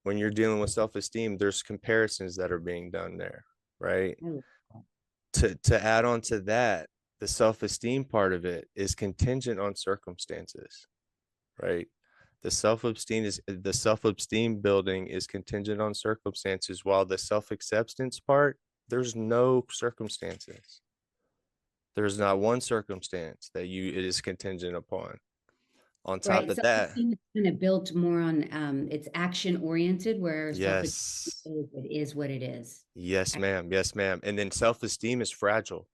When you're dealing with self-esteem, there's comparisons that are being done there, right? To add on to that, the self-esteem part of it is contingent on circumstances, right? The self-esteem building is contingent on circumstances, while the self-acceptance part, there's no circumstances. There's not one circumstance that it is contingent upon. On top Right. of that, Self-esteem is kind of built more on it's action oriented, where yes, it is what it is. yes, ma'am, yes, ma'am. And then self-esteem is fragile,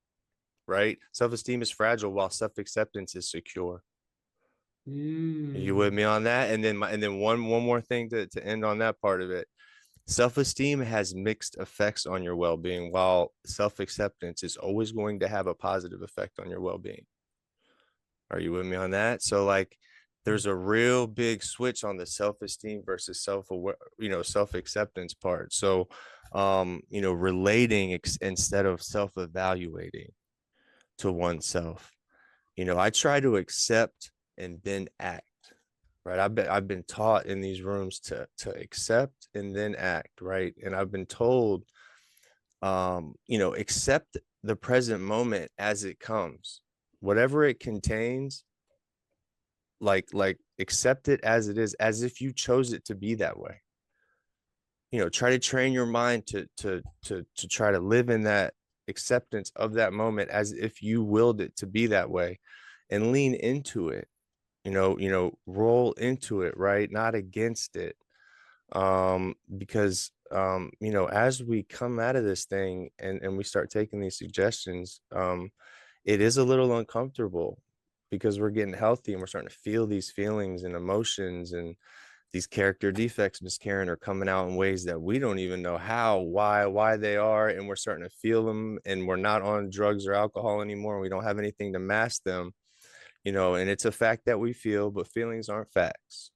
right? Self-esteem is fragile while self-acceptance is secure. You with Mm. me on that? And then one more thing to end on that part of it. Self-esteem has mixed effects on your well-being, while self-acceptance is always going to have a positive effect on your well-being. Are you with me on that? So like there's a real big switch on the self-esteem versus self-acceptance part. So relating instead of self-evaluating to oneself. I try to accept and then act, right? I've been taught in these rooms to accept and then act, right? And I've been told, accept the present moment as it comes, whatever it contains, like accept it as it is, as if you chose it to be that way. Try to train your mind to try to live in that acceptance of that moment as if you willed it to be that way, and lean into it, roll into it, right? Not against it. Because as we come out of this thing and we start taking these suggestions, it is a little uncomfortable because we're getting healthy and we're starting to feel these feelings and emotions, and these character defects, Miss Karen, are coming out in ways that we don't even know why they are, and we're starting to feel them, and we're not on drugs or alcohol anymore, and we don't have anything to mask them, and it's a fact that we feel, but feelings aren't facts,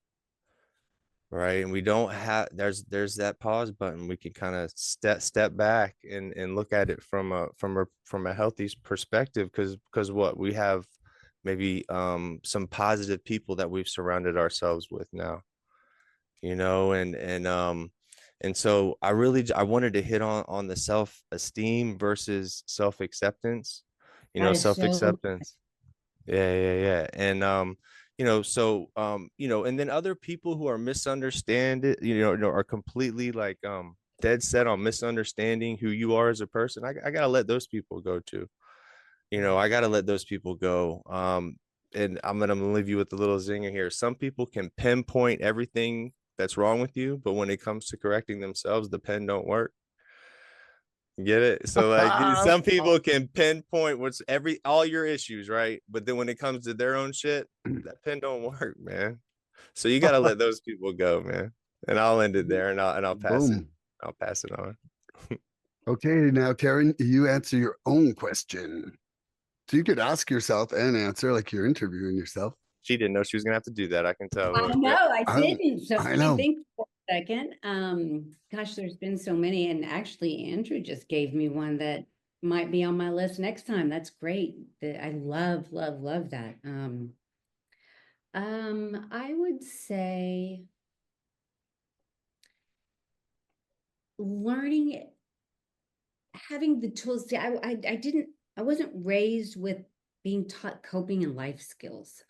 right? And we don't have there's that pause button. We can kind of step back and look at it from a healthy perspective, because what we have, maybe some positive people that we've surrounded ourselves with now, and so I wanted to hit on the self-esteem versus self-acceptance, That is so self-acceptance. Yeah. And and then other people who are misunderstand, are completely like dead set on misunderstanding who you are as a person. I gotta let those people go too. I gotta let those people go. And I'm gonna leave you with a little zinger here. Some people can pinpoint everything that's wrong with you, but when it comes to correcting themselves, the pen don't work. Get it? So like some people can pinpoint all your issues, right? But then when it comes to their own shit, that pen don't work, man. So you gotta let those people go, man. And I'll end it there, and I'll pass it. Boom. I'll pass it on. Okay, now Karen, you answer your own question. So you could ask yourself and answer like you're interviewing yourself. She didn't know she was gonna have to do that. I can tell a I little know, bit. I didn't. So I let me know. think for a second. Gosh, there's been so many, and actually Andrew just gave me one that might be on my list next time. That's great. I love, love, love that. I would say learning, having the tools. See, I wasn't raised with being taught coping and life skills.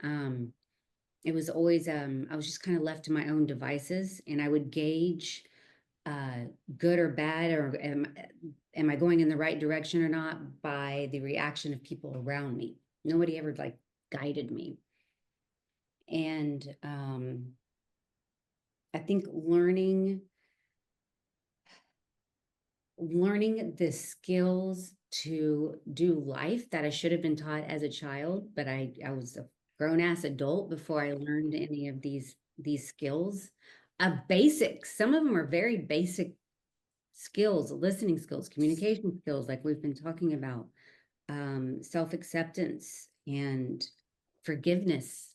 It was always, I was just kind of left to my own devices, and I would gauge good or bad, or am I going in the right direction or not by the reaction of people around me. Nobody ever like guided me. And I think learning the skills to do life that I should have been taught as a child, but I was a grown ass adult before I learned any of these skills. Basics. Some of them are very basic skills, listening skills, communication skills, like we've been talking about, self-acceptance and forgiveness,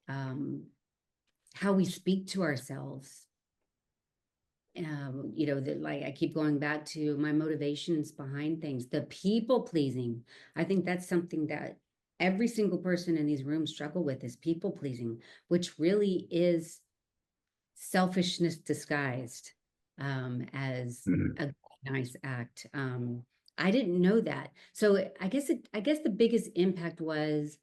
how we speak to ourselves. That, like, I keep going back to my motivations behind things, the people pleasing. I think that's something that every single person in these rooms struggle with, is people pleasing, which really is selfishness disguised as Mhm. a nice act. I didn't know that. So I guess the biggest impact was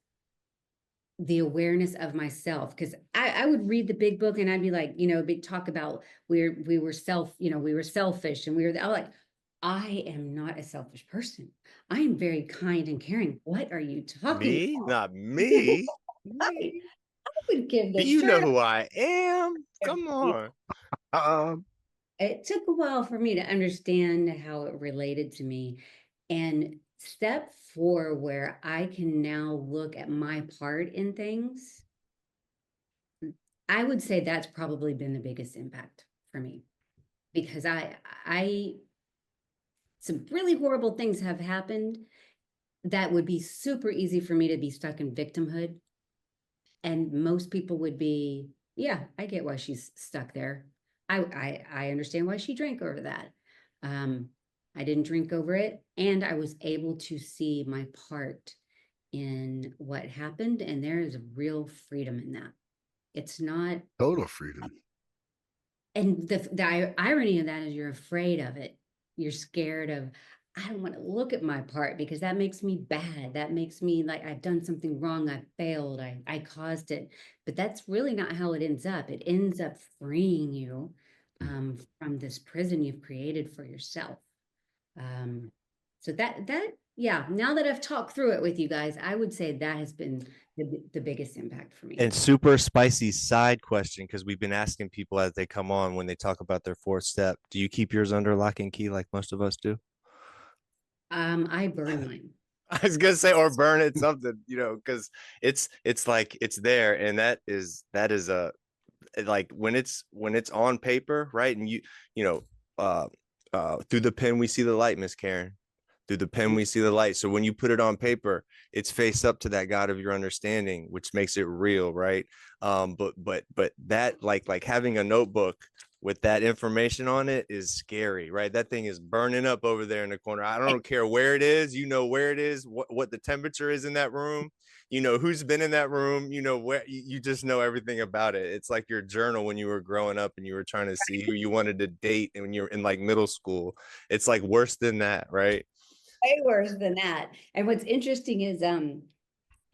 the awareness of myself, because I would read the big book and I'd be like, big talk about we were we were selfish, and I was like, I am not a selfish person. I am very kind and caring. What are you talking Me? about? Not me. I Me. would give the You know shirt who I am. off. Come on. It took a while for me to understand how it related to me. And step four, where I can now look at my part in things, I would say that's probably been the biggest impact for me, because I, some really horrible things have happened that would be super easy for me to be stuck in victimhood. And most people would be, yeah, I get why she's stuck there. I understand why she drank over that. Um, I didn't drink over it, and I was able to see my part in what happened, and there is a real freedom in that. It's not, Total freedom. and the irony of that is you're afraid of it. You're scared of, I don't want to look at my part because that makes me bad. That makes me like I've done something wrong. I failed. I caused it. But that's really not how it ends up. It ends up freeing you from this prison you've created for yourself. Um, so yeah, now that I've talked through it with you guys, I would say that has been the biggest impact for me. And super spicy side question, because we've been asking people as they come on when they talk about their fourth step. Do you keep yours under lock and key like most of us do? I burn mine. I was gonna say, or burn it, something, because it's like it's there, and that is a, like when it's on paper, right? And you know, uh through the pen we see the light, Miss Karen. Through the pen we see the light. So when you put it on paper, it's face up to that God of your understanding, which makes it real, right? But that, like having a notebook with that information on it is scary, right? That thing is burning up over there in the corner. I don't care where it is. You know where it is, what the temperature is in that room. You know who's been in that room. You know where, you just know everything about it. It's like your journal when you were growing up and you were trying to see who you wanted to date, and when you're in like middle school. It's like worse than that, right? Way worse than that. And what's interesting is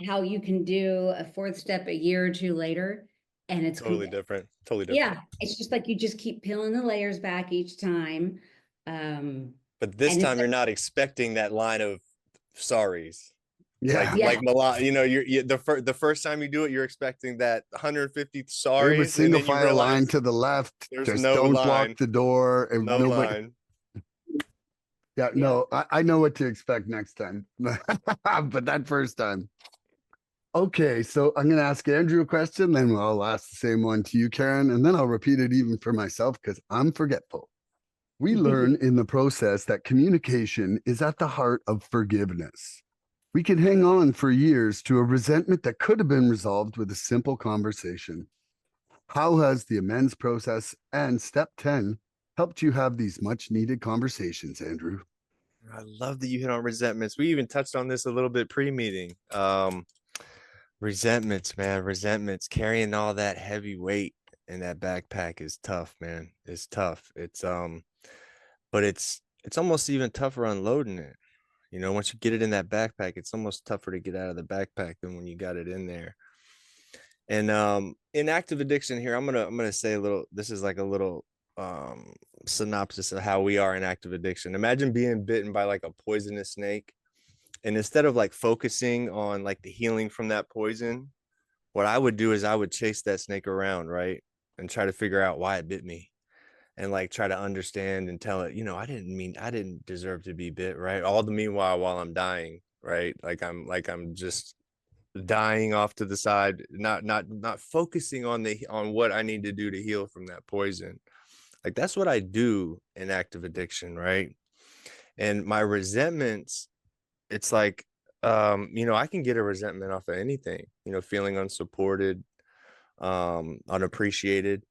how you can do a fourth step a year or two later, and Totally different. Totally different. yeah, it's just like you just keep peeling the layers back each time. Um, But this and it's time you're not expecting that line of sorries. Yeah. yeah, Like Milan, the first time you do it, you're expecting that 150 We have a sorries, and single then you file line realize to the left. there's Just no don't block line, the door. If no nobody, line. yeah, yeah. no, I know what to expect next time. But that first time. Okay, so I'm going to ask Andrew a question, then I'll ask the same one to you, Karen, and then I'll repeat it even for myself because I'm forgetful. We learn in the process that communication is at the heart of forgiveness. We can hang on for years to a resentment that could have been resolved with a simple conversation. How has the amends process and step 10 helped you have these much needed conversations, Andrew? I love that you hit on resentments. We even touched on this a little bit pre-meeting. Resentments, man, resentments, carrying all that heavy weight in that backpack is tough, man. It's tough. But it's almost even tougher unloading it. You know, once you get it in that backpack, it's almost tougher to get out of the backpack than when you got it in there. And in active addiction here, I'm gonna say a little, this is like a little synopsis of how we are in active addiction. Imagine being bitten by like a poisonous snake. And instead of like focusing on like the healing from that poison, what I would do is I would chase that snake around, right? And try to figure out why it bit me and like try to understand and tell it, I didn't deserve to be bit, right? All the meanwhile while I'm dying, right? Like I'm just dying off to the side, not focusing on what I need to do to heal from that poison. Like that's what I do in active addiction, right? And my resentments, it's like I can get a resentment off of anything, feeling unsupported, unappreciated,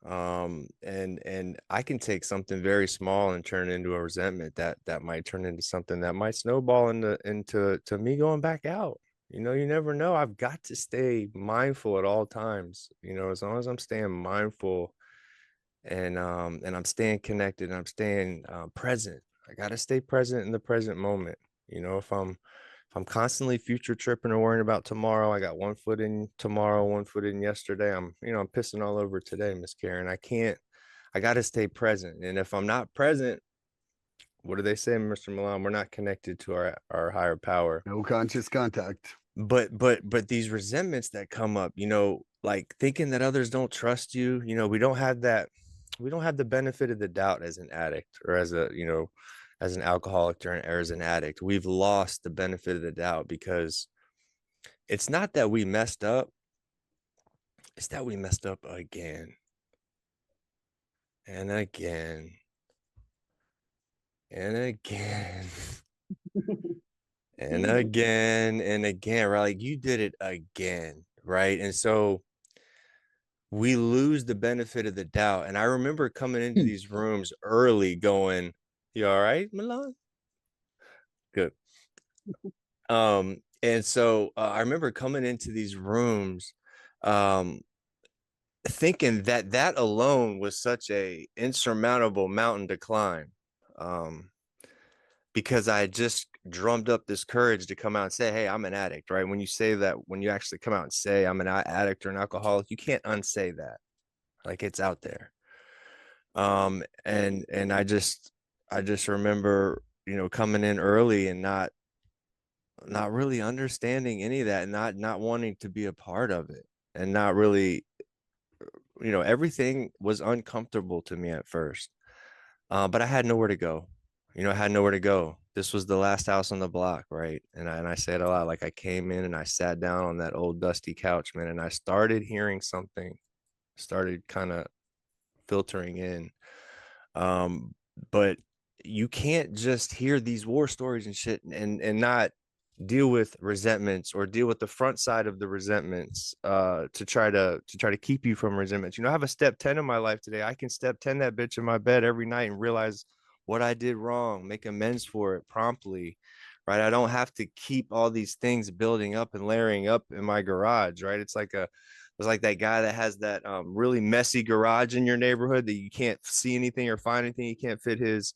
and I can take something very small and turn it into a resentment that might turn into something that might snowball into me going back out. You never know. I've got to stay mindful at all times, as long as I'm staying mindful and I'm staying connected and I'm staying present. I got to stay present in the present moment. If I'm constantly future tripping or worrying about tomorrow, I got one foot in tomorrow, one foot in yesterday. I'm pissing all over today, Miss Karen. I got to stay present. And if I'm not present, what do they say, Mr. Milan? We're not connected to our higher power. No conscious contact. But these resentments that come up, like thinking that others don't trust you, we don't have the benefit of the doubt as an addict or as an alcoholic or as an addict. We've lost the benefit of the doubt because it's not that we messed up, it's that we messed up again and again and again and again and again, right? Like you did it again, right? And so we lose the benefit of the doubt. And I remember coming into these rooms early going, "You all right, Milan?" Good. And so I remember coming into these rooms um thinking that alone was such a insurmountable mountain to climb. Um because I had just drummed up this courage to come out and say, "Hey, I'm an addict," right? When you say that, when you actually come out and say I'm an addict or an alcoholic, you can't unsay that. Like it's out there. And I just remember, coming in early and not really understanding any of that and not wanting to be a part of it and not really, everything was uncomfortable to me at first. But I had nowhere to go. I had nowhere to go. This was the last house on the block, right? And I say it a lot. Like I came in and I sat down on that old dusty couch, man, and I started hearing something, started kind of filtering in. Um, but you can't just hear these war stories and shit and not deal with resentments or deal with the front side of the resentments to try to keep you from resentments. I have a step 10 in my life today. I can step 10 that bitch in my bed every night and realize what I did wrong, make amends for it promptly, right? I don't have to keep all these things building up and layering up in my garage, right? It's like that guy that has that really messy garage in your neighborhood that you can't see anything or find anything. You can't fit his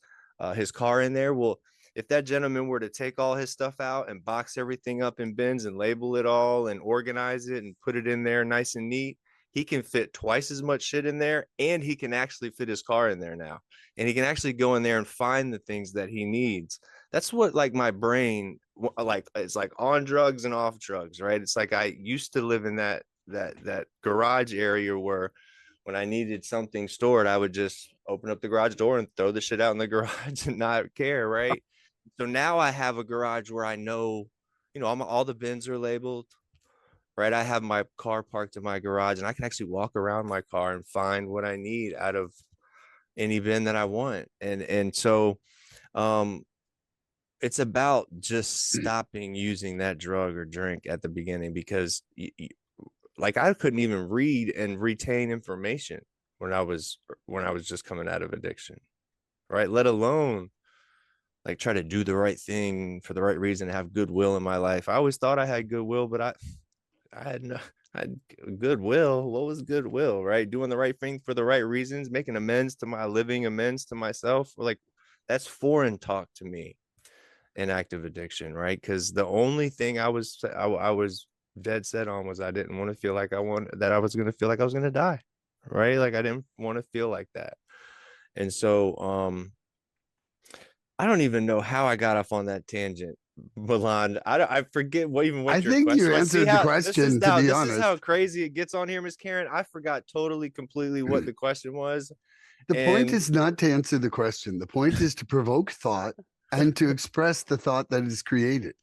car in there. Well, if that gentleman were to take all his stuff out and box everything up in bins and label it all and organize it and put it in there nice and neat, he can fit twice as much shit in there, and he can actually fit his car in there now. And he can actually go in there and find the things that he needs. That's what like my brain, like it's like on drugs and off drugs, right? It's like I used to live in that garage area where when I needed something stored, I would just open up the garage door and throw the shit out in the garage and not care, right? So now I have a garage where I know, all the bins are labeled, right? I have my car parked in my garage and I can actually walk around my car and find what I need out of any bin that I want. And so um it's about just stopping using that drug or drink at the beginning, because like I couldn't even read and retain information when I was just coming out of addiction, right? Let alone like try to do the right thing for the right reason, have goodwill in my life. I always thought I had goodwill, but I had no I had goodwill. What was goodwill, right? Doing the right thing for the right reasons, making amends to my living, amends to myself. Like that's foreign talk to me in active addiction, right? Because the only thing I was dead set on was I didn't want to feel like I was going to feel like I was going to die, right? Like I didn't want to feel like that. And so I don't even know how I got off on that tangent, Milan. I forget I what your think question you was. See answered the how question, to be this is how honest. crazy it gets on here, Miss Karen. I forgot totally completely what the question was. The point And is not to answer the question. The point is to provoke thought and to express the thought that is created.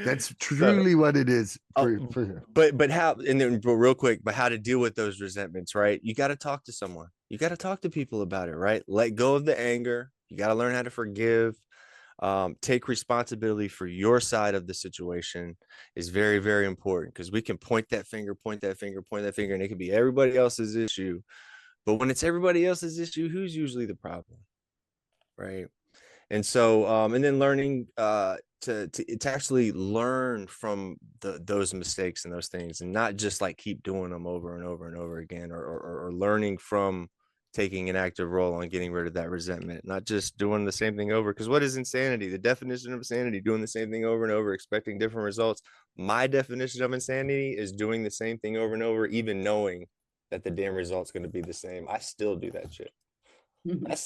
That's so truly what it is Oh, for but how, and then but real quick, but how to deal with those resentments, right? You got to talk to someone. You got to talk to people about it, right? Let go of the anger. You got to learn how to forgive. Take responsibility for your side of the situation is very, very important, because we can point that finger, and it could be everybody else's issue. But when it's everybody else's issue, who's usually the problem, right? And so and then learning to actually learn from those mistakes and those things, and not just like keep doing them over and over and over again, or learning from taking an active role on getting rid of that resentment, not just doing the same thing over. Because what is insanity? The definition of insanity: doing the same thing over and over, expecting different results. My definition of insanity is doing the same thing over and over, even knowing that the damn result's going to be the same. I still do that shit.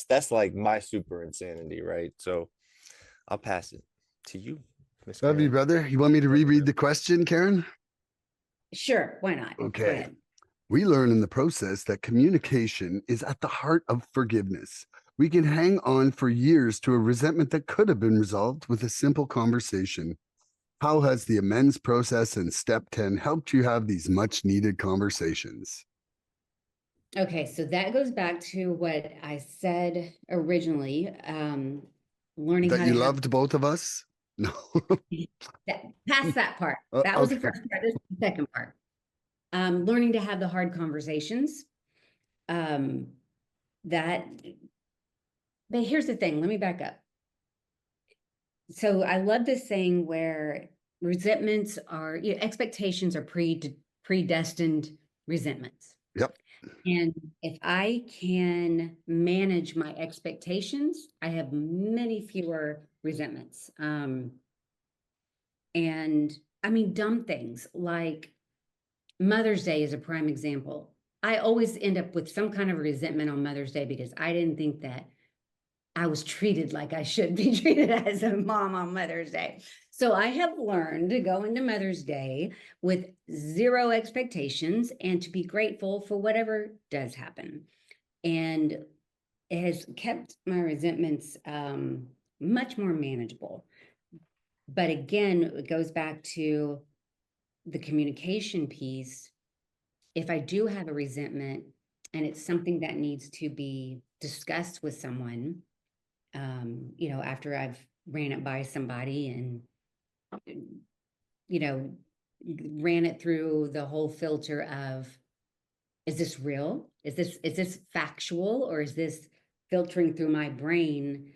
That's like my super insanity, right? So I'll pass it to you, Miss love you, Karen. brother. You want me to reread the question, Karen? Sure, why not? Go Okay. ahead. We learn in the process that communication is at the heart of forgiveness. We can hang on for years to a resentment that could have been resolved with a simple conversation. How has the amends process in step 10 helped you have these much needed conversations? Okay, so that goes back to what I said originally, learning That how you to have loved both of us? No. that, past that part. That was the Okay. first part. This is the second part. Learning to have the hard conversations. Um, that, but here's the thing, let me back up. So I love this saying where resentments are, expectations are predestined resentments. Yep. And if I can manage my expectations, I have many fewer resentments. And I mean, dumb things like Mother's Day is a prime example. I always end up with some kind of resentment on Mother's Day because I didn't think that I was treated like I should be treated as a mom on Mother's Day. So I have learned to go into Mother's Day with zero expectations and to be grateful for whatever does happen. And it has kept my resentments much more manageable. But again, it goes back to the communication piece. If I do have a resentment and it's something that needs to be discussed with someone, after I've ran it by somebody and, you know, ran it through the whole filter of, is this real? Is this factual, or is this filtering through my brain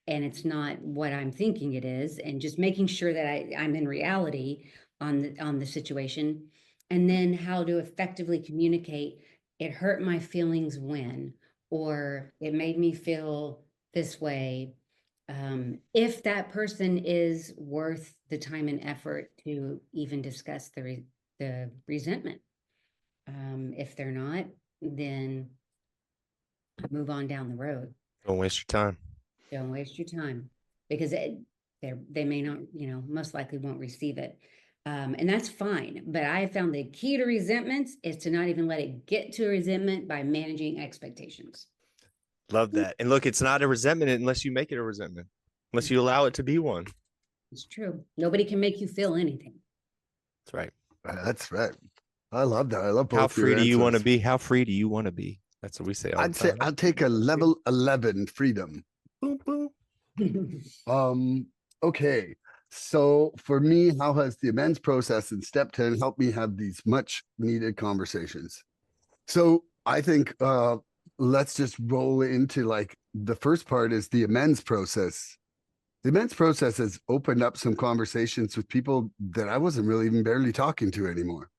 and it's not what I'm thinking it is, and just making sure that I'm in reality on the situation, and then how to effectively communicate. It hurt my feelings when, or it made me feel this way. If that person is worth the time and effort to even discuss the resentment. If they're not, then move on down the road. Don't waste your time. Don't waste your time, because they may not, most likely won't receive it. And that's fine. But I have found the key to resentments is to not even let it get to resentment by managing expectations. Love that. And look, it's not a resentment unless you make it a resentment, unless you allow it to be one. It's true. Nobody can make you feel anything. That's right. That's right. I love that. I love both How your free do you want to answers. be? How free do you want to be? That's what we say all I'd the say time. I'll take a level 11 freedom. Boom, boom. Um, Okay. So for me, how has the amends process in step 10 helped me have these much needed conversations? So I think let's just roll into like the first part is the amends process. The amends process has opened up some conversations with people that I wasn't really even barely talking to anymore.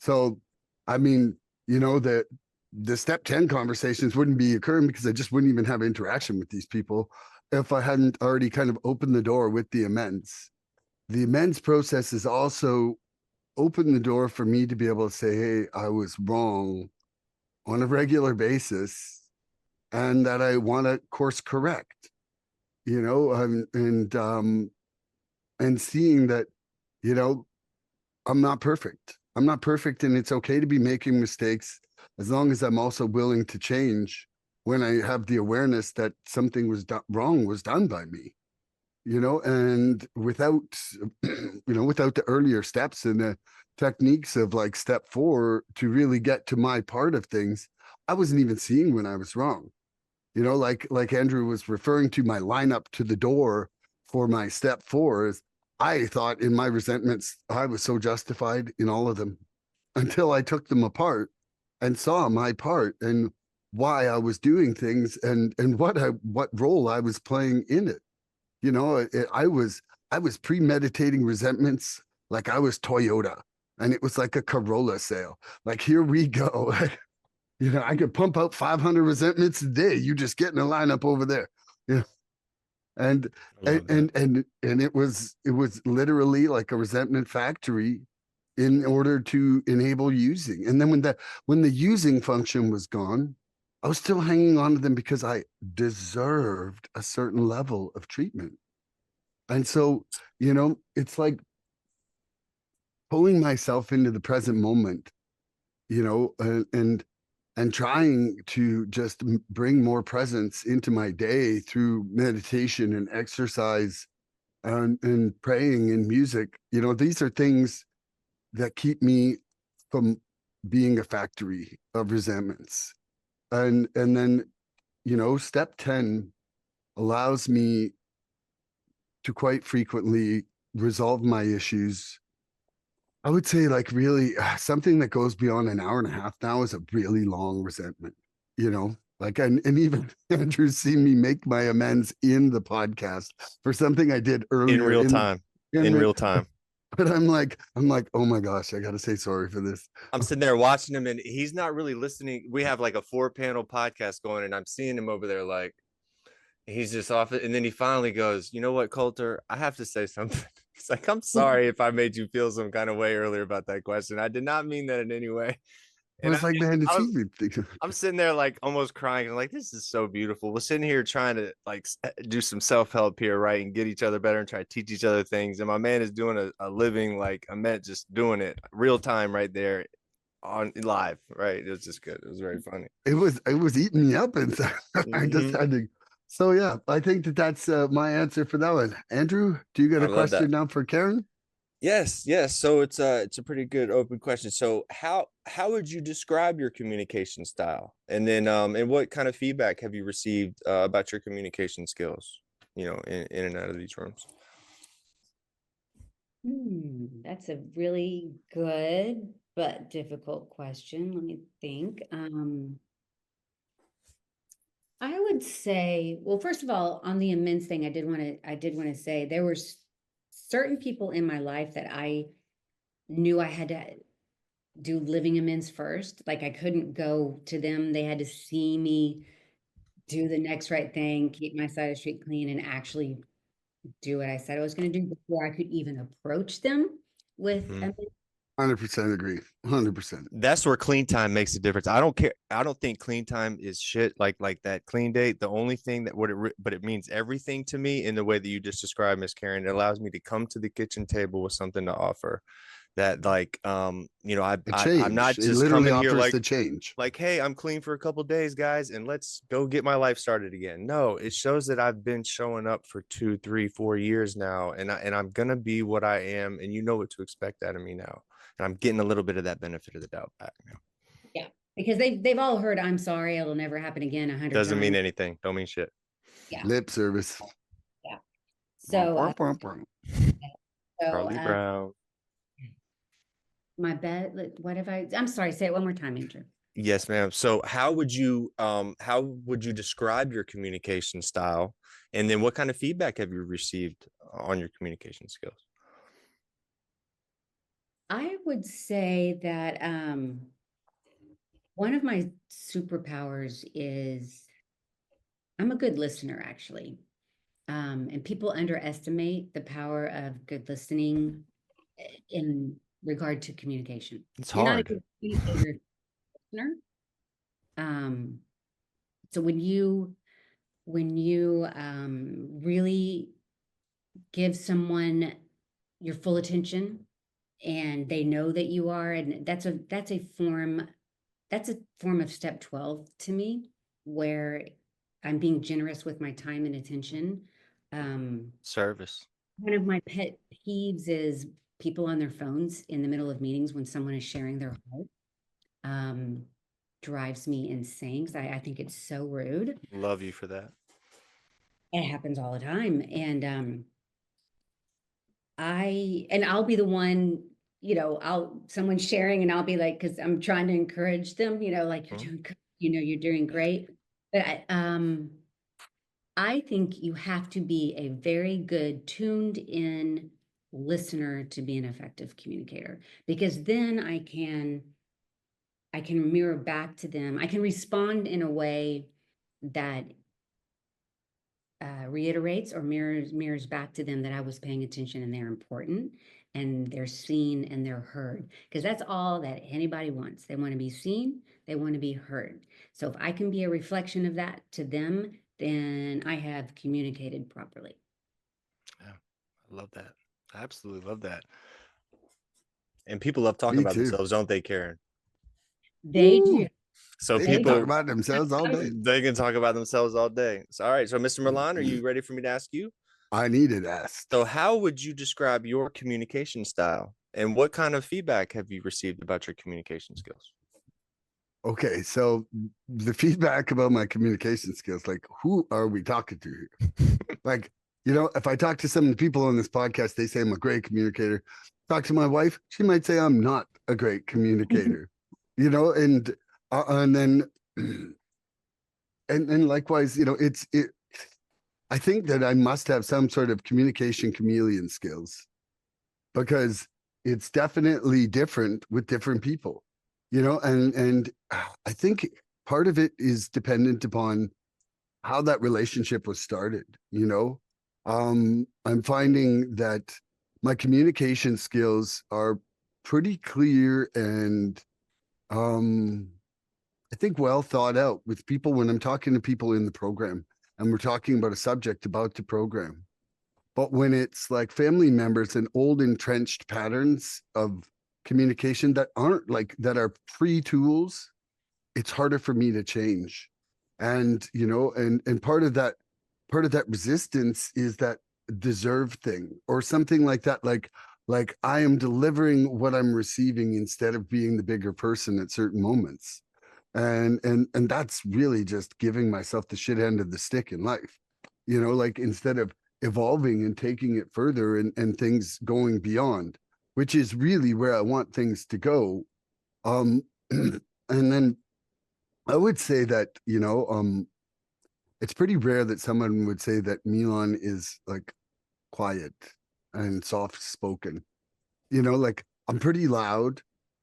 So, I mean, you know, the step 10 conversations wouldn't be occurring because I just wouldn't even have interaction with these people if I hadn't already kind of opened the door with the amends. The amends process has also opened the door for me to be able to say, hey, I was wrong on a regular basis and that I want to course correct, you know, and seeing that, you know, I'm not perfect. I'm not perfect, and it's okay to be making mistakes as long as I'm also willing to change when I have the awareness that something was wrong was done by me. You know, and without, you know, without the earlier steps and the techniques of like step 4 to really get to my part of things, I wasn't even seeing when I was wrong. You know, like Andrew was referring to my lineup to the door for my step 4 is I thought in my resentments I was so justified in all of them until I took them apart and saw my part and why I was doing things and what role I was playing in it. You know, I was premeditating resentments like I was Toyota and it was like a Corolla sale. Like here we go. You know, I could pump out 500 resentments a day. You just get in a lineup over there. Yeah. And I love that. and it was literally like a resentment factory in order to enable using. And then when the using function was gone, I was still hanging on to them because I deserved a certain level of treatment. And so, you know, it's like pulling myself into the present moment, you know, and trying to just bring more presence into my day through meditation and exercise and praying and music. You know, these are things that keep me from being a factory of resentments. And then, you know, step 10 allows me to quite frequently resolve my issues. I would say like really something that goes beyond an hour and a half now is a really long resentment, you know, like, and even Andrew's seen me make my amends in the podcast for something I did In earlier real time. in In the, real time. but I'm like, oh my gosh, I got to say sorry for this. I'm sitting there watching him and he's not really listening. We have like a 4 panel podcast going and I'm seeing him over there like he's just off it. And then he finally goes, you know what, Coulter, I have to say something. He's like, I'm sorry if I made you feel some kind of way earlier about that question. I did not mean that in any way. I And was like, man, I it's was easy. I'm sitting there like almost crying. I'm like, this is so beautiful. We're sitting here trying to like do some self-help here, right? And get each other better and try to teach each other things. And my man is doing a living, like I meant just doing it real time right there on live, right? It was just good. It was very funny. It was eating me up, and I just Hmm. had to. So yeah, I think that's my answer for that one. Andrew, do you got I a love that. question now for Karen? Yes, yes. So it's a pretty good open question. So how would you describe your communication style? And then and what kind of feedback have you received about your communication skills, you know, in and out of these rooms? That's a really good but difficult question. Let me think. I would say, well, first of all, on the immense thing, I did want to say there were certain people in my life that I knew I had to do living amends first. Like I couldn't go to them. They had to see me do the next right thing, keep my side of the street clean, and actually do what I said I was going to do before I could even approach them with Mhm. amends. 100% agree. 100%. That's where clean time makes a difference. I don't care. I don't think clean time is shit like that clean date. The only thing that but it means everything to me in the way that you just described, Miss Karen. It allows me to come to the kitchen table with something to offer. That like you know A I'm change. not It just literally coming here offers the change. like, hey, I'm clean for a couple days, guys, and let's go get my life started again. No, it shows that I've been showing up for 2, 3, 4 years now, and I'm gonna be what I am, and you know what to expect out of me now. And I'm getting a little bit of that benefit of the doubt back now. Yeah, because they've all heard "I'm sorry, it'll never happen again" 100 Doesn't mean times. anything. Don't mean shit. Yeah, Lip service. yeah. So, so Charlie Brown. my I'm sorry, say it one more time, Andrew. Yes, ma'am. So how would you describe your communication style? And then what kind of feedback have you received on your communication skills? I would say that one of my superpowers is I'm a good listener, actually. And people underestimate the power of good listening in regard to communication. It's You're not a hard. good communicator, listener. Um, so when you really give someone your full attention and they know that you are, and that's a form of step 12 to me, where I'm being generous with my time and attention. Service. One of my pet peeves is people on their phones in the middle of meetings when someone is sharing their heart. Um, Drives me insane because I think it's so rude. Love you for that. It happens all the time. And I'll be the one, someone sharing and I'll be like, because I'm trying to encourage them, like you're Mhm. doing good, you're doing great. But I think you have to be a very good tuned in listener to be an effective communicator, because then I can mirror back to them. I can respond in a way that reiterates or mirrors back to them that I was paying attention and they're important and they're seen and they're heard, because that's all that anybody wants. They want to be seen, they want to be heard. So if I can be a reflection of that to them, then I have communicated properly. Yeah, I love that. I absolutely love that. And people love talking Me about too. themselves, don't they, Karen? They Woo! do. So They can They talk do. people about themselves all day. they can talk about themselves all day. So, all right. So, Mr. Milan, are you ready for me to ask you? I needed asked. So, how would you describe your communication style? And what kind of feedback have you received about your communication skills? Okay, so the feedback about my communication skills, like who are we talking to here? Like, if I talk to some of the people on this podcast, they say I'm a great communicator. Talk to my wife, she might say I'm not a great communicator. And then and likewise, I think that I must have some sort of communication chameleon skills, because it's definitely different with different people, and I think part of it is dependent upon how that relationship was started. I'm finding that my communication skills are pretty clear and um I think well thought out with people when I'm talking to people in the program and we're talking about a subject about the program. But when it's like family members and old entrenched patterns of communication that aren't like that are free tools, it's harder for me to change. And and part of that resistance is that deserve thing or something like that, like I am delivering what I'm receiving instead of being the bigger person at certain moments. And that's really just giving myself the shit end of the stick in life. Like instead of evolving and taking it further and things going beyond, which is really where I want things to go. And then I would say that, it's pretty rare that someone would say that Milan is like quiet and soft spoken. Like I'm pretty loud,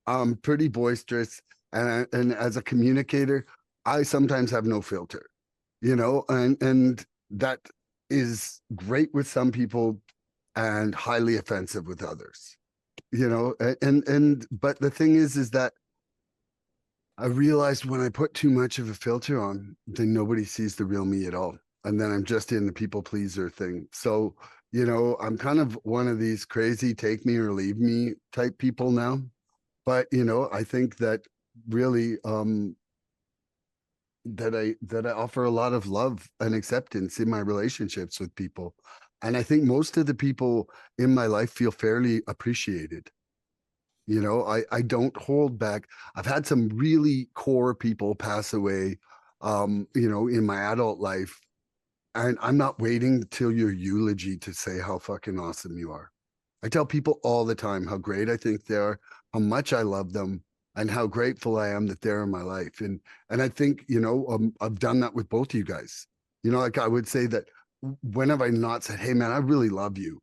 I'm pretty boisterous, and as a communicator, I sometimes have no filter, and that is great with some people and highly offensive with others. And but the thing is that I realized when I put too much of a filter on, then nobody sees the real me at all. And then I'm just in the people pleaser thing. So, I'm kind of one of these crazy take me or leave me type people now. But, I think that really that I offer a lot of love and acceptance in my relationships with people. And I think most of the people in my life feel fairly appreciated. I don't hold back. I've had some really core people pass away, in my adult life. And I'm not waiting till your eulogy to say how fucking awesome you are. I tell people all the time how great I think they are, how much I love them, and how grateful I am that they're in my life. And I think, I've done that with both of you guys. Like I would say that when have I not said, hey man, I really love you?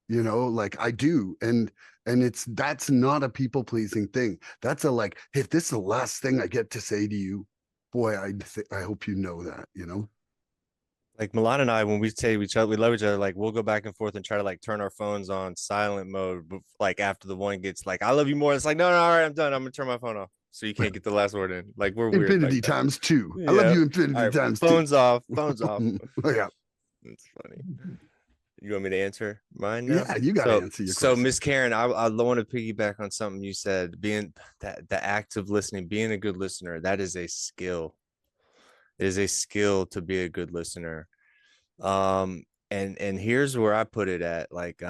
Like I do. And that's not a people pleasing thing. That's a like, hey, if this is the last thing I get to say to you, boy, I hope you know that. Like Milan and I, when we say each other, we love each other. Like we'll go back and forth and try to like turn our phones on silent mode. Like after the one gets like, "I love you more." It's like, no, no, all right, I'm done. I'm gonna turn my phone off so you can't get the last word in. Like we're weird like Infinity that. times two. I love Yeah. you All infinity right. times two. Phones off. Phones off. Oh, yeah. That's funny. You want me to answer mine now? Yeah, you got to So, answer your so question. Miss Karen, I want to piggyback on something you said. Being that the act of listening, being a good listener, that is a skill. It is a skill to be a good listener. And here's where I put it at. Like,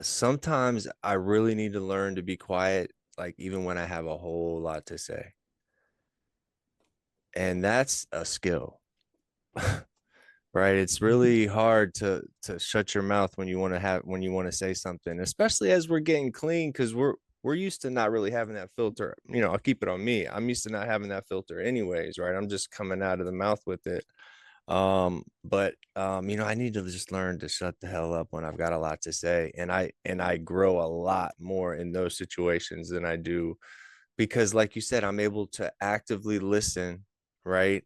sometimes I really need to learn to be quiet, like even when I have a whole lot to say, and that's a skill. Right, it's really hard to shut your mouth when you want to say something, especially as we're getting clean, because we're used to not really having that filter. I'll keep it on me. I'm used to not having that filter anyways, right? I'm just coming out of the mouth with it. But I need to just learn to shut the hell up when I've got a lot to say, and I grow a lot more in those situations than I do, because like you said, I'm able to actively listen, right?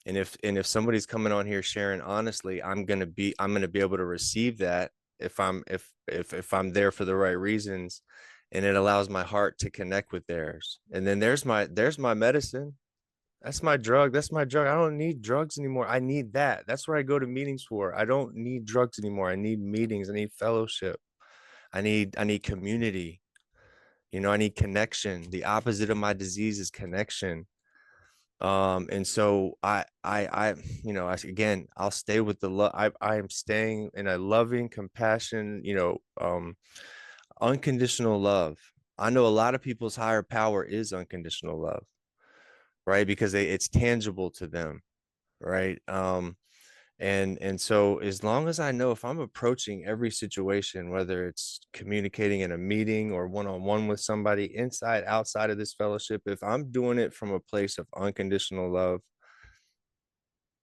And if somebody's coming on here sharing honestly, I'm gonna be able to receive that if I'm there for the right reasons, and it allows my heart to connect with theirs. And then there's my medicine. That's my drug. That's my drug. I don't need drugs anymore. I need that. That's where I go to meetings for. I don't need drugs anymore. I need meetings. I need fellowship. I need community. I need connection. The opposite of my disease is connection. And so again, I'll stay with the love. I am staying in a loving compassion, unconditional love. I know a lot of people's higher power is unconditional love, right? Because it's tangible to them, right? And so as long as I know, if I'm approaching every situation, whether it's communicating in a meeting or one-on-one with somebody, inside outside of this fellowship, if I'm doing it from a place of unconditional love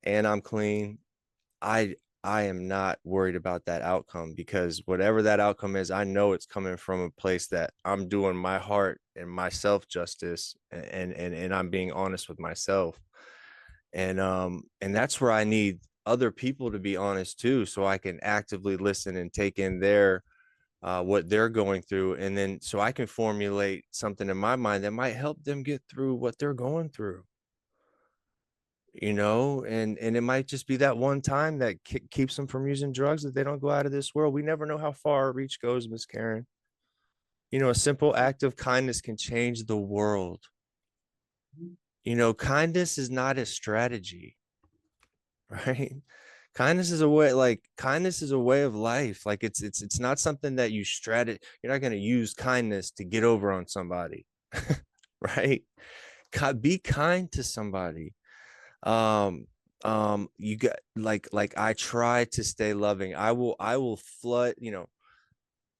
and I'm clean, I I am not worried about that outcome, because whatever that outcome is, I know it's coming from a place that I'm doing my heart and myself justice, and I'm being honest with myself. And that's where I need other people to be honest too, so I can actively listen and take in their what they're going through, and then so I can formulate something in my mind that might help them get through what they're going through. And it might just be that one time that keeps them from using drugs, that they don't go out of this world. We never know how far our reach goes, Miss Karen. A simple act of kindness can change the world. Kindness is not a strategy, right? Kindness is a way of life. Like it's not something that you're not going to use kindness to get over on somebody. Right? Be kind to somebody. You got like I try to stay loving. I will flood.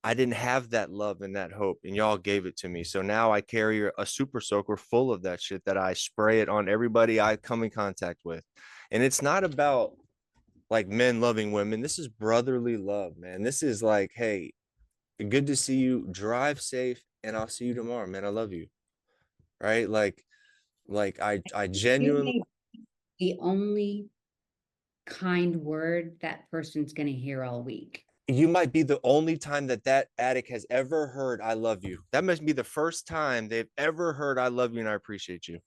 I didn't have that love and that hope, and y'all gave it to me. So now I carry a super soaker full of that shit that I spray it on everybody I come in contact with. And it's not about like men loving women. This is brotherly love, man. This is like, hey, good to see you. Drive safe, and I'll see you tomorrow, man. I love you. Right? Like I You genuinely. may be the only kind word that person's going to hear all week. You might be the only time that addict has ever heard "I love you." That must be the first time they've ever heard "I love you" and "I appreciate you."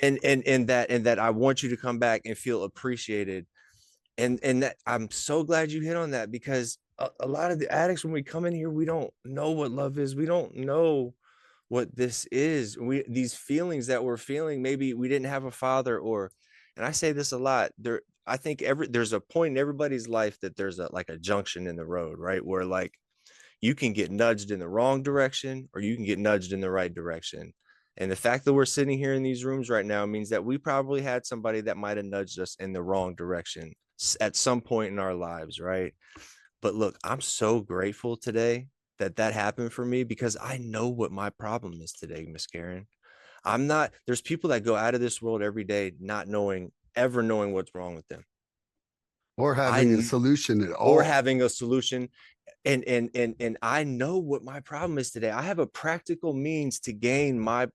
And that I want you to come back and feel appreciated. And that I'm so glad you hit on that, because a lot of the addicts, when we come in here, we don't know what love is. We don't know what this is. These feelings that we're feeling, maybe we didn't have a father, and I say this a lot there. I think there's a point in everybody's life that there's a junction in the road, right? Where like you can get nudged in the wrong direction or you can get nudged in the right direction. And the fact that we're sitting here in these rooms right now means that we probably had somebody that might have nudged us in the wrong direction at some point in our lives, right? But look, I'm so grateful today that that happened for me, because I know what my problem is today, Miss Karen. I'm not, there's people that go out of this world every day not knowing, ever knowing what's wrong with them. Or having a solution at all. Or having a solution. And I know what my problem is today. I have a practical means to gain my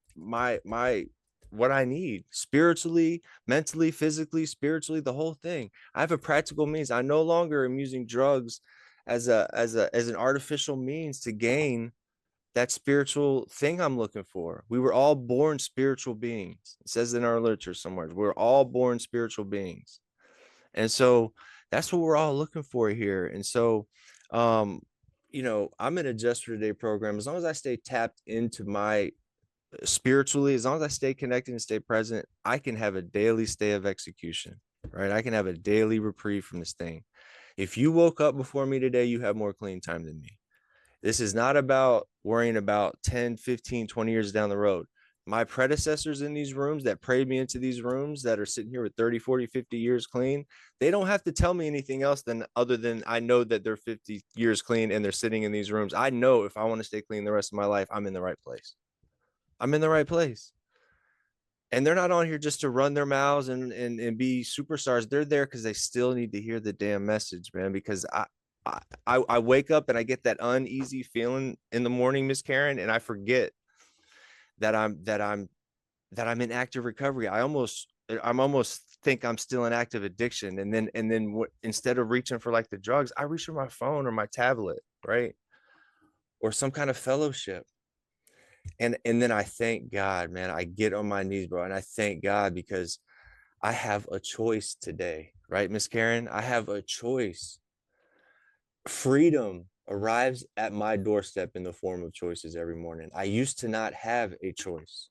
what I need spiritually, mentally, physically, spiritually, the whole thing. I have a practical means. I no longer am using drugs as an artificial means to gain that spiritual thing I'm looking for. We were all born spiritual beings. It says in our literature somewhere, we're all born spiritual beings. And so that's what we're all looking for here. And so, I'm in a Just for Today program. As long as I stay tapped into my spiritually, as long as I stay connected and stay present, I can have a daily stay of execution, right? I can have a daily reprieve from this thing. If you woke up before me today, you have more clean time than me. This is not about worrying about 10, 15, 20 years down the road. My predecessors in these rooms that prayed me into these rooms that are sitting here with 30, 40, 50 years clean, they don't have to tell me anything else than other than I know that they're 50 years clean and they're sitting in these rooms. I know if I want to stay clean the rest of my life, I'm in the right place. I'm in the right place. And they're not on here just to run their mouths and be superstars. They're there because they still need to hear the damn message, man. Because I wake up and I get that uneasy feeling in the morning, Miss Karen, and I forget that I'm in active recovery. I'm almost think I'm still in active addiction. And then instead of reaching for like the drugs, I reach for my phone or my tablet, right? Or some kind of fellowship. And then I thank God, man. I get on my knees, bro, and I thank God because I have a choice today, right, Miss Karen? I have a choice. Freedom arrives at my doorstep in the form of choices every morning. I used to not have a choice.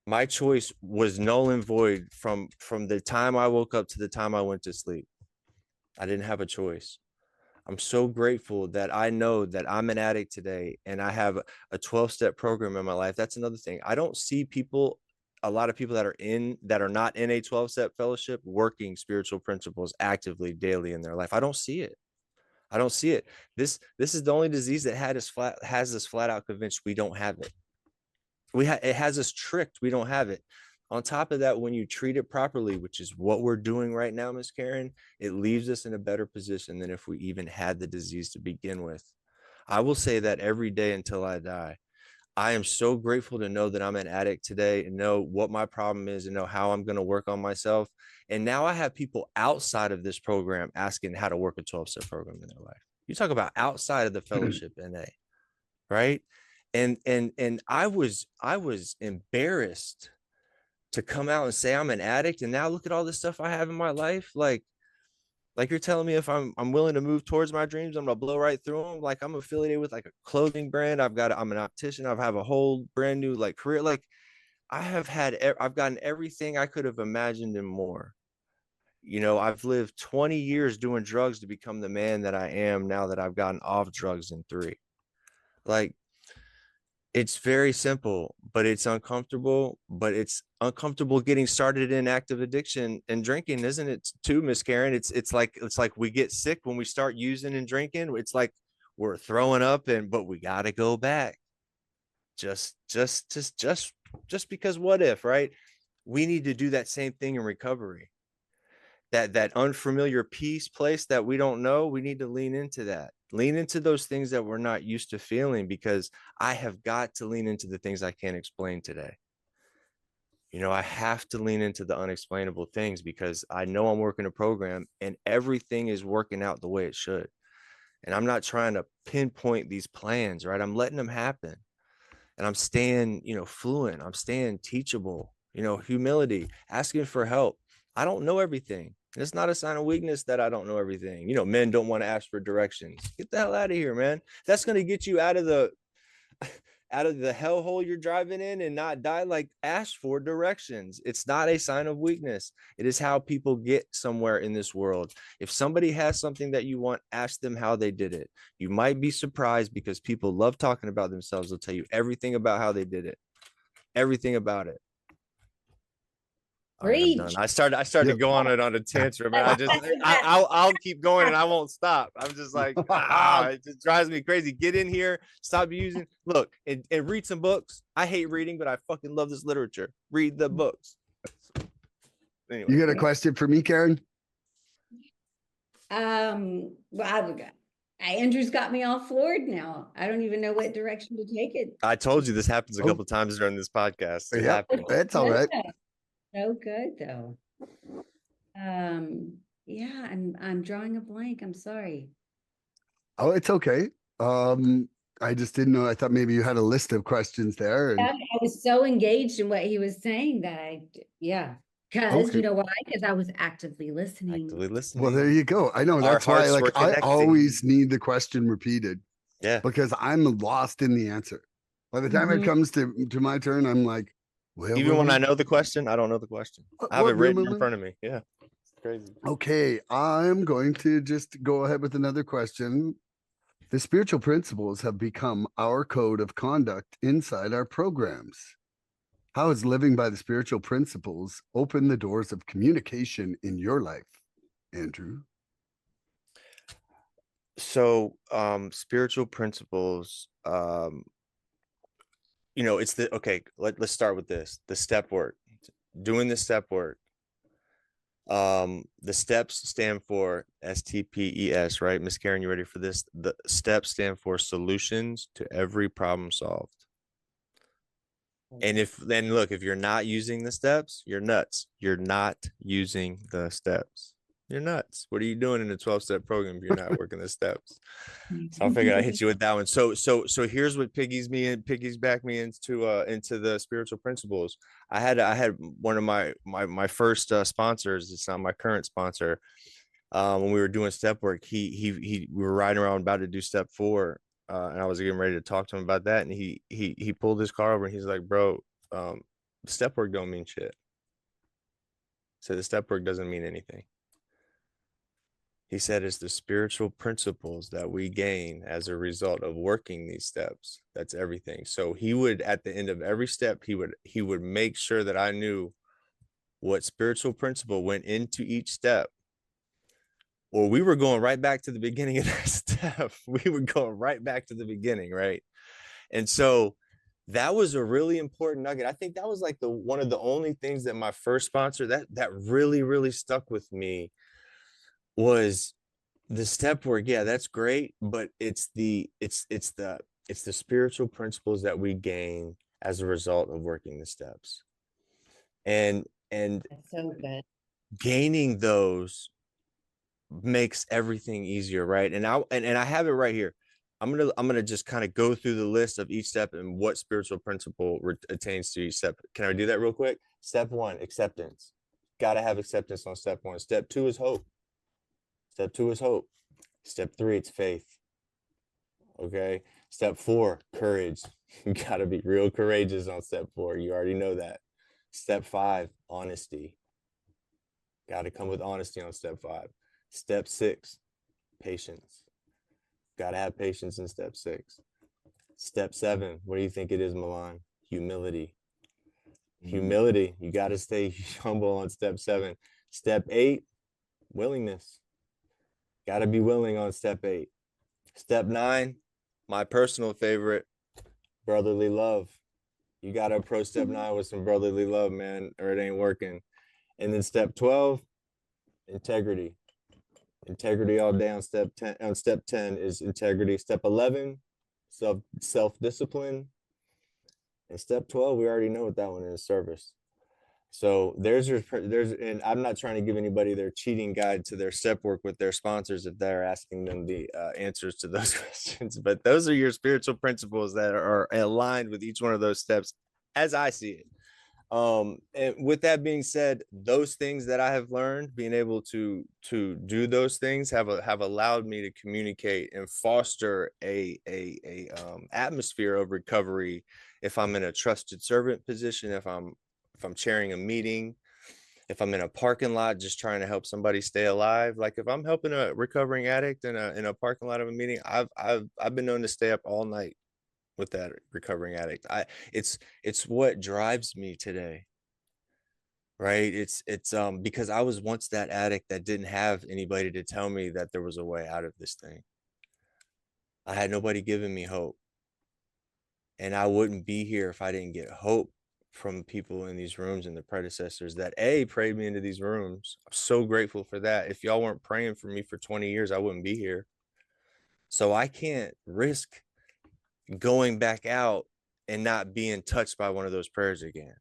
My choice was null and void from the time I woke up to the time I went to sleep. I didn't have a choice. I'm so grateful that I know that I'm an addict today and I have a 12-step program in my life. That's another thing. I don't see a lot of people that are not in a 12-step fellowship working spiritual principles actively daily in their life. I don't see it. I don't see it. This is the only disease that has us flat out convinced we don't have it. It has us tricked. We don't have it. On top of that, when you treat it properly, which is what we're doing right now, Miss Karen, it leaves us in a better position than if we even had the disease to begin with. I will say that every day until I die. I am so grateful to know that I'm an addict today and know what my problem is and know how I'm going to work on myself. And now I have people outside of this program asking how to work a 12-step program in their life. You talk about outside of the fellowship NA, right? And I was embarrassed to come out and say I'm an addict, and now look at all the stuff I have in my life. Like you're telling me if I'm willing to move towards my dreams, I'm gonna blow right through them. Like I'm affiliated with like a clothing brand. I'm an optician. I have a whole brand new like career. Like I've gotten everything I could have imagined and more. I've lived 20 years doing drugs to become the man that I am now that I've gotten off drugs in 3. Like it's very simple, but it's uncomfortable. But it's uncomfortable getting started in active addiction and drinking, isn't it too, Miss Karen? It's like we get sick when we start using and drinking. It's like we're throwing up, but we got to go back. Just because what if, right? We need to do that same thing in recovery. That unfamiliar peace place that we don't know, we need to lean into that. Lean into those things that we're not used to feeling, because I have got to lean into the things I can't explain today. I have to lean into the unexplainable things because I know I'm working a program and everything is working out the way it should. And I'm not trying to pinpoint these plans, right? I'm letting them happen. And I'm staying, fluent. I'm staying teachable, humility, asking for help. I don't know everything. It's not a sign of weakness that I don't know everything. Men don't want to ask for directions. Get the hell out of here, man. That's going to get you out of the hellhole you're driving in and not die. Like, ask for directions. It's not a sign of weakness. It is how people get somewhere in this world. If somebody has something that you want, ask them how they did it. You might be surprised because people love talking about themselves. They'll tell you everything about how they did it. everything about it. All right, I'm done. Preach. I started Yep. to go on it on a tantrum, and I'll keep going, and I won't stop. I'm just like, it just drives me crazy. Get in here, stop using. Look, and read some books. I hate reading, but I fucking love this literature. Read the books. Anyway, You got a question for me, Karen? Well, Andrew's got me all floored now. I don't even know what direction to take it. I told you this happens a Oh. couple times during this podcast. It Yep, happens. that's all right. So good though. Yeah, I'm drawing a blank. I'm sorry. Oh, it's okay. I just didn't know. I thought maybe you had a list of questions there. And I was so engaged in what he was saying that because okay. you know why? Because I was actively listening. Actively listening. Well, there you go. I know Our that's why, hearts like, were I connecting. always need the question repeated Yeah. because I'm lost in the answer. By the time it Mhm. comes to my turn, I'm like, well, Even when I know the question, I don't know the question. I have it written in front of me. Yeah. It's crazy. Okay, I'm going to just go ahead with another question. The spiritual principles have become our code of conduct inside our programs. How has living by the spiritual principles opened the doors of communication in your life, Andrew? So, spiritual principles, it's let's start with this, the step work, doing the step work. The steps stand for STPES, right? Miss Karen, you ready for this? The steps stand for solutions to every problem solved. And if you're not using the steps, you're nuts. You're not using the steps. You're nuts. What are you doing in a 12-step program if you're not working the steps? So I figured I'd hit you with that one. So here's what piggies back me into the spiritual principles. I had one of my first sponsors. It's not my current sponsor. When we were doing step work, we were riding around about to do step 4, and I was getting ready to talk to him about that, and he pulled his car over and he's like, "Bro, step work don't mean shit." So the step work doesn't mean anything. He said it's the spiritual principles that we gain as a result of working these steps. That's everything. So he would, at the end of every step, he would make sure that I knew what spiritual principle went into each step. Or we were going right back to the beginning of that step. We were going right back to the beginning, right? And so that was a really important nugget. I think that was like one of the only things that my first sponsor that really, really stuck with me was the step work. Yeah, that's great, but it's the spiritual principles that we gain as a result of working the steps, and That's so good. gaining those makes everything easier, right? And I have it right here. I'm gonna just kind of go through the list of each step and what spiritual principle attains to each step. Can I do that real quick? Step 1, acceptance. Got to have acceptance on step 1. Step 2 is hope. Step 2 is hope. Step 3, it's faith. Okay. Step 4, courage. You got to be real courageous on step 4. You already know that. Step 5, honesty. Got to come with honesty on step 5. Step 6, patience. Got to have patience in step 6. Step 7, what do you think it is, Milan? Humility. Humility. You got to stay humble on step 7. Step 8, willingness. Got to be willing on step 8. Step 9, my personal favorite, brotherly love. You got to approach step 9 with some brotherly love, man, or it ain't working. And then step 12, integrity. Integrity all day on step 10. On step 10 is integrity. Step 11, self-discipline. And step 12, we already know what that one is, service. So and I'm not trying to give anybody their cheating guide to their step work with their sponsors if they're asking them the answers to those questions, but those are your spiritual principles that are aligned with each one of those steps as I see it. And with that being said, those things that I have learned, being able to do those things have allowed me to communicate and foster a atmosphere of recovery. If I'm in a trusted servant position, if I'm chairing a meeting, if I'm in a parking lot just trying to help somebody stay alive, like if I'm helping a recovering addict in a parking lot of a meeting, I've been known to stay up all night with that recovering addict. It's what drives me today, right? It's because I was once that addict that didn't have anybody to tell me that there was a way out of this thing. I had nobody giving me hope, and I wouldn't be here if I didn't get hope from people in these rooms and the predecessors that prayed me into these rooms. I'm so grateful for that. If y'all weren't praying for me for 20 years, I wouldn't be here. So I can't risk going back out and not being touched by one of those prayers again.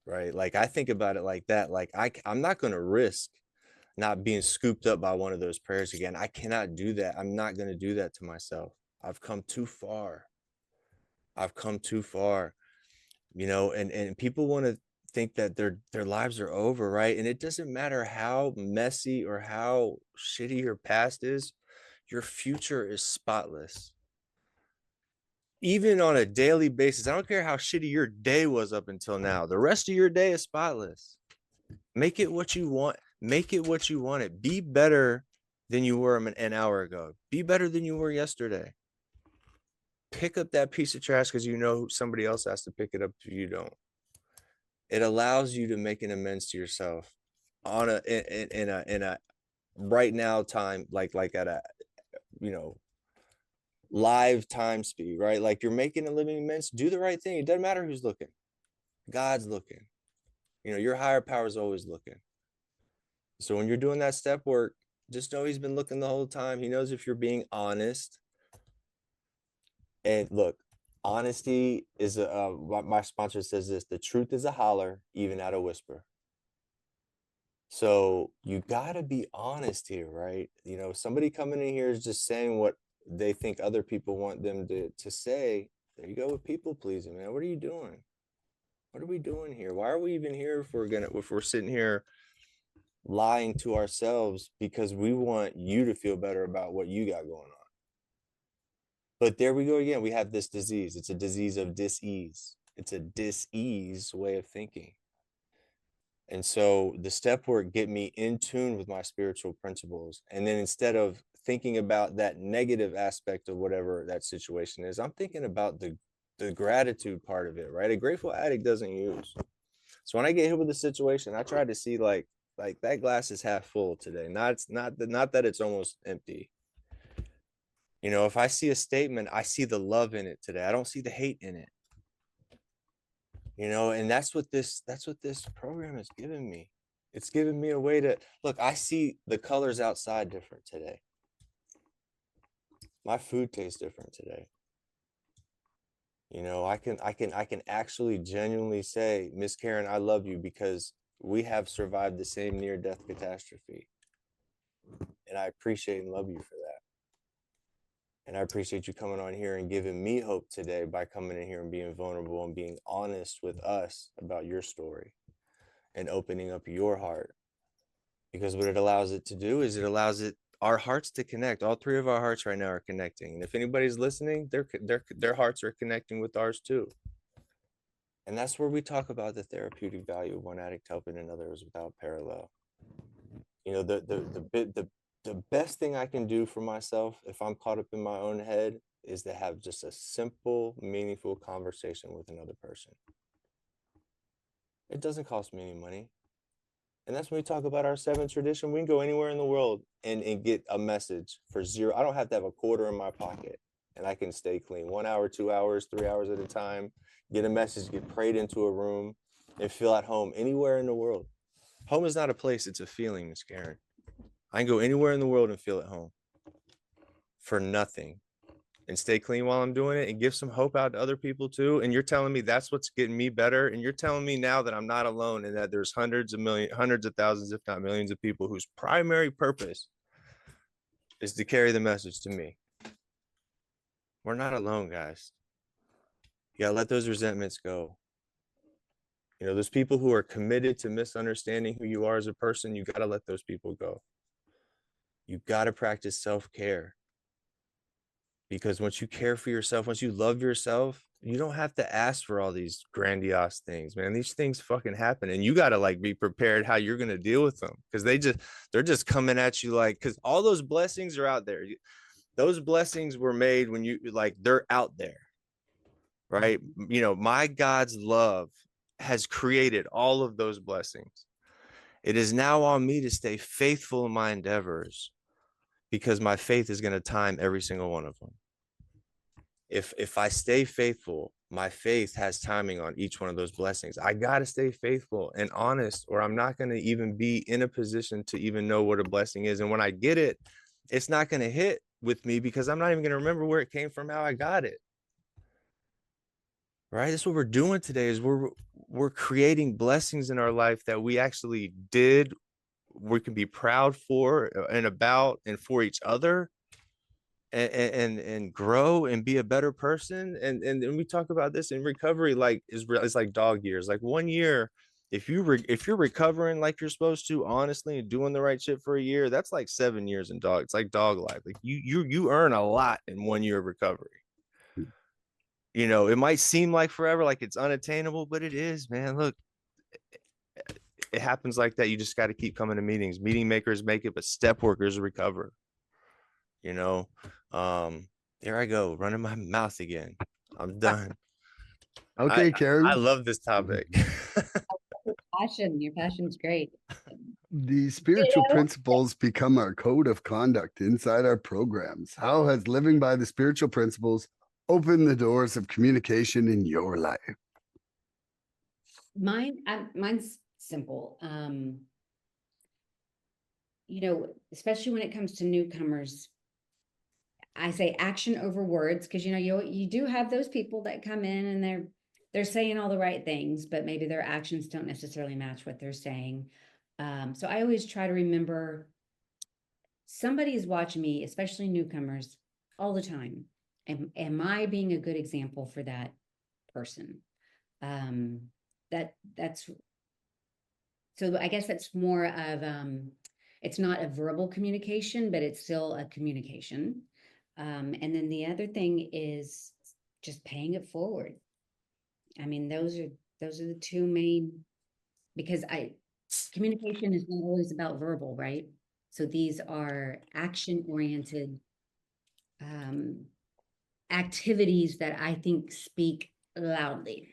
Right? Like, I think about it like that. Like, I'm not going to risk not being scooped up by one of those prayers again. I cannot do that. I'm not going to do that to myself. I've come too far. I've come too far, and people want to think that their lives are over, right? And it doesn't matter how messy or how shitty your past is, your future is spotless. Even on a daily basis, I don't care how shitty your day was up until now, the rest of your day is spotless. Make it what you want. Make it what you want it. Be better than you were an hour ago. Be better than you were yesterday. Pick up that piece of trash because somebody else has to pick it up if you don't. It allows you to make an amends to yourself on in a right now time, like at a live time speed, right? Like, you're making a living amends. Do the right thing. It doesn't matter who's looking. God's looking. Your higher power is always looking. So when you're doing that step work, just know he's been looking the whole time. He knows if you're being honest. And look, honesty is my sponsor says this: the truth is a holler, even at a whisper. So you gotta be honest here, right? Somebody coming in here is just saying what they think other people want them to say. There you go with people pleasing, man. What are you doing? What are we doing here? Why are we even here if we're sitting here lying to ourselves because we want you to feel better about what you got going on? But there we go again. We have this disease. It's a disease of dis-ease. It's a dis-ease way of thinking. And so the step work get me in tune with my spiritual principles. And then instead of thinking about that negative aspect of whatever that situation is, I'm thinking about the gratitude part of it, right? A grateful addict doesn't use. So when I get hit with a situation, I try to see like that glass is half full today. Not that it's almost empty. If I see a statement, I see the love in it today. I don't see the hate in it. And that's what this program has given me. It's given me a way to look. I see the colors outside different today. My food tastes different today. I can actually genuinely say, Miss Karen, I love you because we have survived the same near-death catastrophe. And I appreciate and love you for that. And I appreciate you coming on here and giving me hope today by coming in here and being vulnerable and being honest with us about your story and opening up your heart. Because what it allows it to do is it allows our hearts to connect. All three of our hearts right now are connecting. And if anybody's listening, their hearts are connecting with ours too. And that's where we talk about the therapeutic value of one addict helping another is without parallel. The best thing I can do for myself if I'm caught up in my own head is to have just a simple, meaningful conversation with another person. It doesn't cost me any money. And that's when we talk about our 7 tradition. We can go anywhere in the world and get a message for zero. I don't have to have a quarter in my pocket and I can stay clean. 1 hour, 2 hours, 3 hours at a time, get a message, get prayed into a room and feel at home anywhere in the world. Home is not a place, it's a feeling, Miss Karen. I can go anywhere in the world and feel at home for nothing and stay clean while I'm doing it and give some hope out to other people too. And you're telling me that's what's getting me better. And you're telling me now that I'm not alone and that there's hundreds of thousands, if not millions of people whose primary purpose is to carry the message to me. We're not alone, guys. You gotta let those resentments go. Those people who are committed to misunderstanding who you are as a person, you gotta let those people go. You got to practice self-care because once you care for yourself, once you love yourself, you don't have to ask for all these grandiose things, man. These things fucking happen and you got to be prepared how you're going to deal with them because they're just coming at you because all those blessings are out there. those blessings were made when you like they're out there, right? You know, my God's love has created all of those blessings. It is now on me to stay faithful in my endeavors because my faith is going to time every single one of them. If I stay faithful, my faith has timing on each one of those blessings. I got to stay faithful and honest, or I'm not going to even be in a position to even know what a blessing is. And when I get it, it's not going to hit with me because I'm not even going to remember where it came from, how I got it. Right? That's what we're doing today is we're creating blessings in our life that we actually did, we can be proud for and about and for each other, and grow and be a better person. And we talk about this in recovery, like it's like dog years. Like 1 year, if you're recovering like you're supposed to, honestly, and doing the right shit for a year, that's like 7 years in dog. It's like dog life. Like you earn a lot in 1 year of recovery. You know, it might seem like forever, like it's unattainable, but it is, man. Look, it happens like that. You just got to keep coming to meetings. Meeting makers make it, but step workers recover. You know, there I go, running my mouth again. I'm done. Okay, I Karen. love this topic. Your passion's great. The spiritual principles become our code of conduct inside our programs. How has living by the spiritual principles opened the doors of communication in your life? Mine's simple. You know, especially when it comes to newcomers, I say action over words, because you know, you do have those people that come in and they're saying all the right things, but maybe their actions don't necessarily match what they're saying. So I always try to remember somebody is watching me, especially newcomers, all the time. Am I being a good example for that person? That's so I guess that's more of it's not a verbal communication, but it's still a communication. And then the other thing is just paying it forward. I mean, those are the two main, because communication is not always about verbal, right? So these are action oriented activities that I think speak loudly.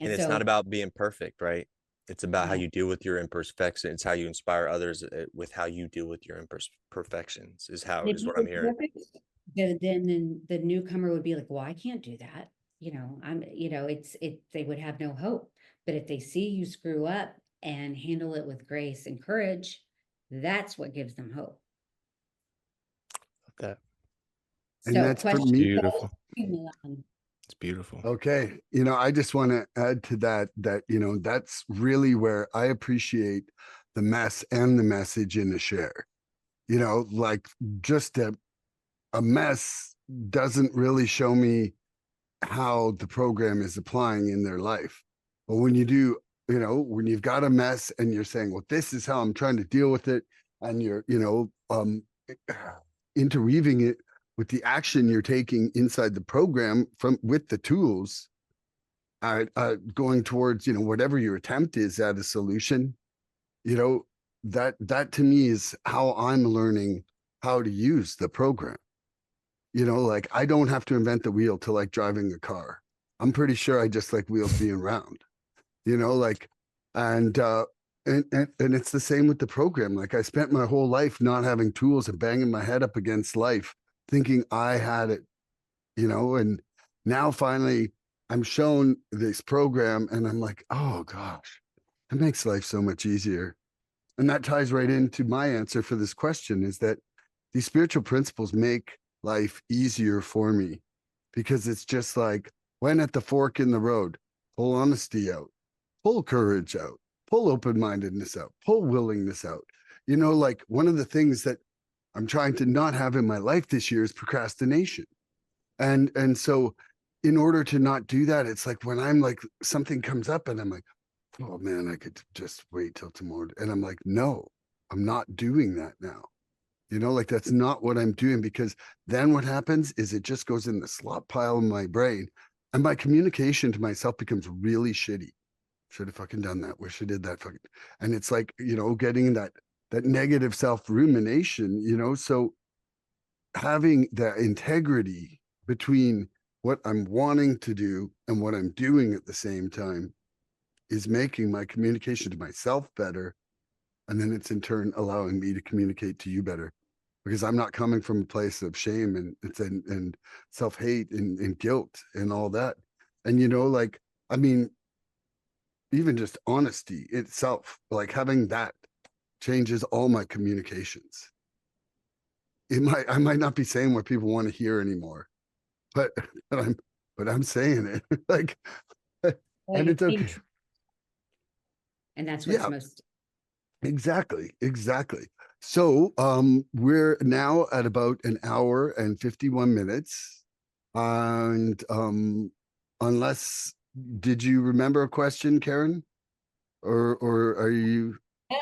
And it's not about being perfect, right? It's about how Yeah. you deal with your imperfections. It's how you inspire others with how you deal with your imperfections is what I'm hearing. Perfect, then the newcomer would be like, well, I can't do that. You know, they would have no hope. But if they see you screw up and handle it with grace and courage, that's what gives them hope. That. And So that's for question. me. Beautiful. It's beautiful. Okay. You know, I just want to add to that, you know, that's really where I appreciate the mess and the message in the share. You know, like just a mess doesn't really show me how the program is applying in their life. But when you do, you know, when you've got a mess and you're saying, well, this is how I'm trying to deal with it, and you're, you know, interweaving it with the action you're taking inside the program with the tools, going towards, you know, whatever your attempt is at a solution, you know, that to me is how I'm learning how to use the program. You know, like I don't have to invent the wheel to like driving a car. I'm pretty sure I just like wheels being round, you know, like, and it's the same with the program. Like I spent my whole life not having tools and banging my head up against life, thinking I had it, you know, and now finally I'm shown this program and I'm like, oh gosh, it makes life so much easier. And that ties right into my answer for this question is that these spiritual principles make life easier for me because it's just like when at the fork in the road, pull honesty out, pull courage out, pull open-mindedness out, pull willingness out. You know, like one of the things that I'm trying to not have in my life this year is procrastination. And so in order to not do that, it's like when I'm like something comes up and I'm like, oh man, I could just wait till tomorrow. And I'm like, no, I'm not doing that now. You know, like that's not what I'm doing because then what happens is it just goes in the slop pile in my brain and my communication to myself becomes really shitty. Should have fucking done that. Wish I did that fucking. And it's like, you know, getting that negative self rumination, you know. So having the integrity between what I'm wanting to do and what I'm doing at the same time is making my communication to myself better. And then it's in turn allowing me to communicate to you better, because I'm not coming from a place of shame and self-hate and guilt and all that. And, like, I mean, even just honesty itself, like having that changes all my communications. I might not be saying what people want to hear anymore, but I'm saying it like, Well, and you're it's being okay. true, and that's what's Yeah, most. exactly. So we're now at about an hour and 51 minutes. And unless, did you remember a question, Karen? Or are you Yeah,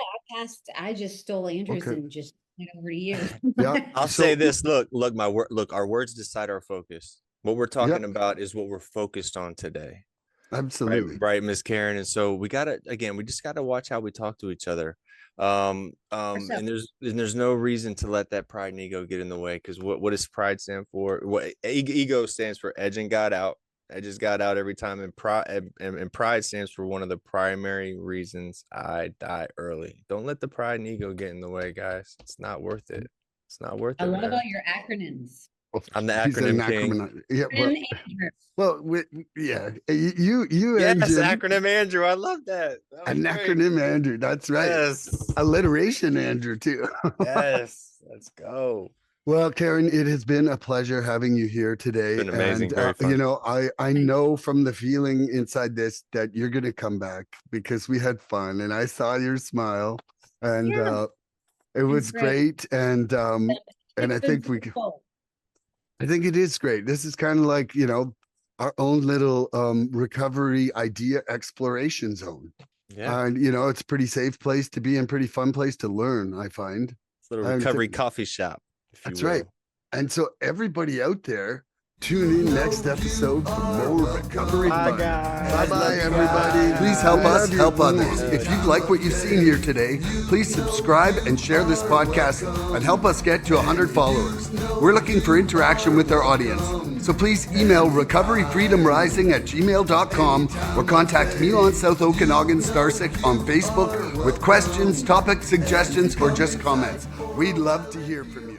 I just stole Andrew's okay? and just went over to you. Yeah. I'll say So this. Look, look, our words decide our focus. What we're yeah, talking about is what we're focused on today. Right, absolutely. right, Miss Karen. And so we just gotta watch how we talk to each other. So, And there's no reason to let that pride and ego get in the way, because what does pride stand for? What ego stands for edging God out. Edges God out every time, and pride stands for one of the primary reasons I die early. Don't let the pride and ego get in the way, guys. It's not worth it. It's not worth I it, love all man. your acronyms. Well, I'm the he's an acronym king. acronym. Yeah, And Andrew. well, yeah. You and Yes, Jim, acronym Andrew. I love that. That was an great. acronym Andrew. That's right. Yes. Alliteration Andrew too. Yes. Let's go. Well, Karen, it has been a pleasure having you here It's today. been amazing. And, Very fun. I know from the feeling inside this that you're going to come back because we had fun and I saw your smile and Yeah, it it's was great. great. And It's been beautiful. I think it is great. This is kind of like, our own little recovery idea exploration zone. Yeah. And, it's a pretty safe place to be and pretty fun place to learn, I find. It's a little And recovery coffee shop, if you that's right. will. And so everybody out there, tune in next episode for more recovery Bye, fun. guys. Bye-bye, Love you everybody. guys. Please help We us love you. help others. If you'd like what you've seen here today, please subscribe and share this podcast and help us get to 100 followers. We're looking for interaction with our audience. So please email recoveryfreedomrising@gmail.com or contact Milan South Okanagan Starcic on Facebook with questions, topic suggestions, or just comments. We'd love to hear from you.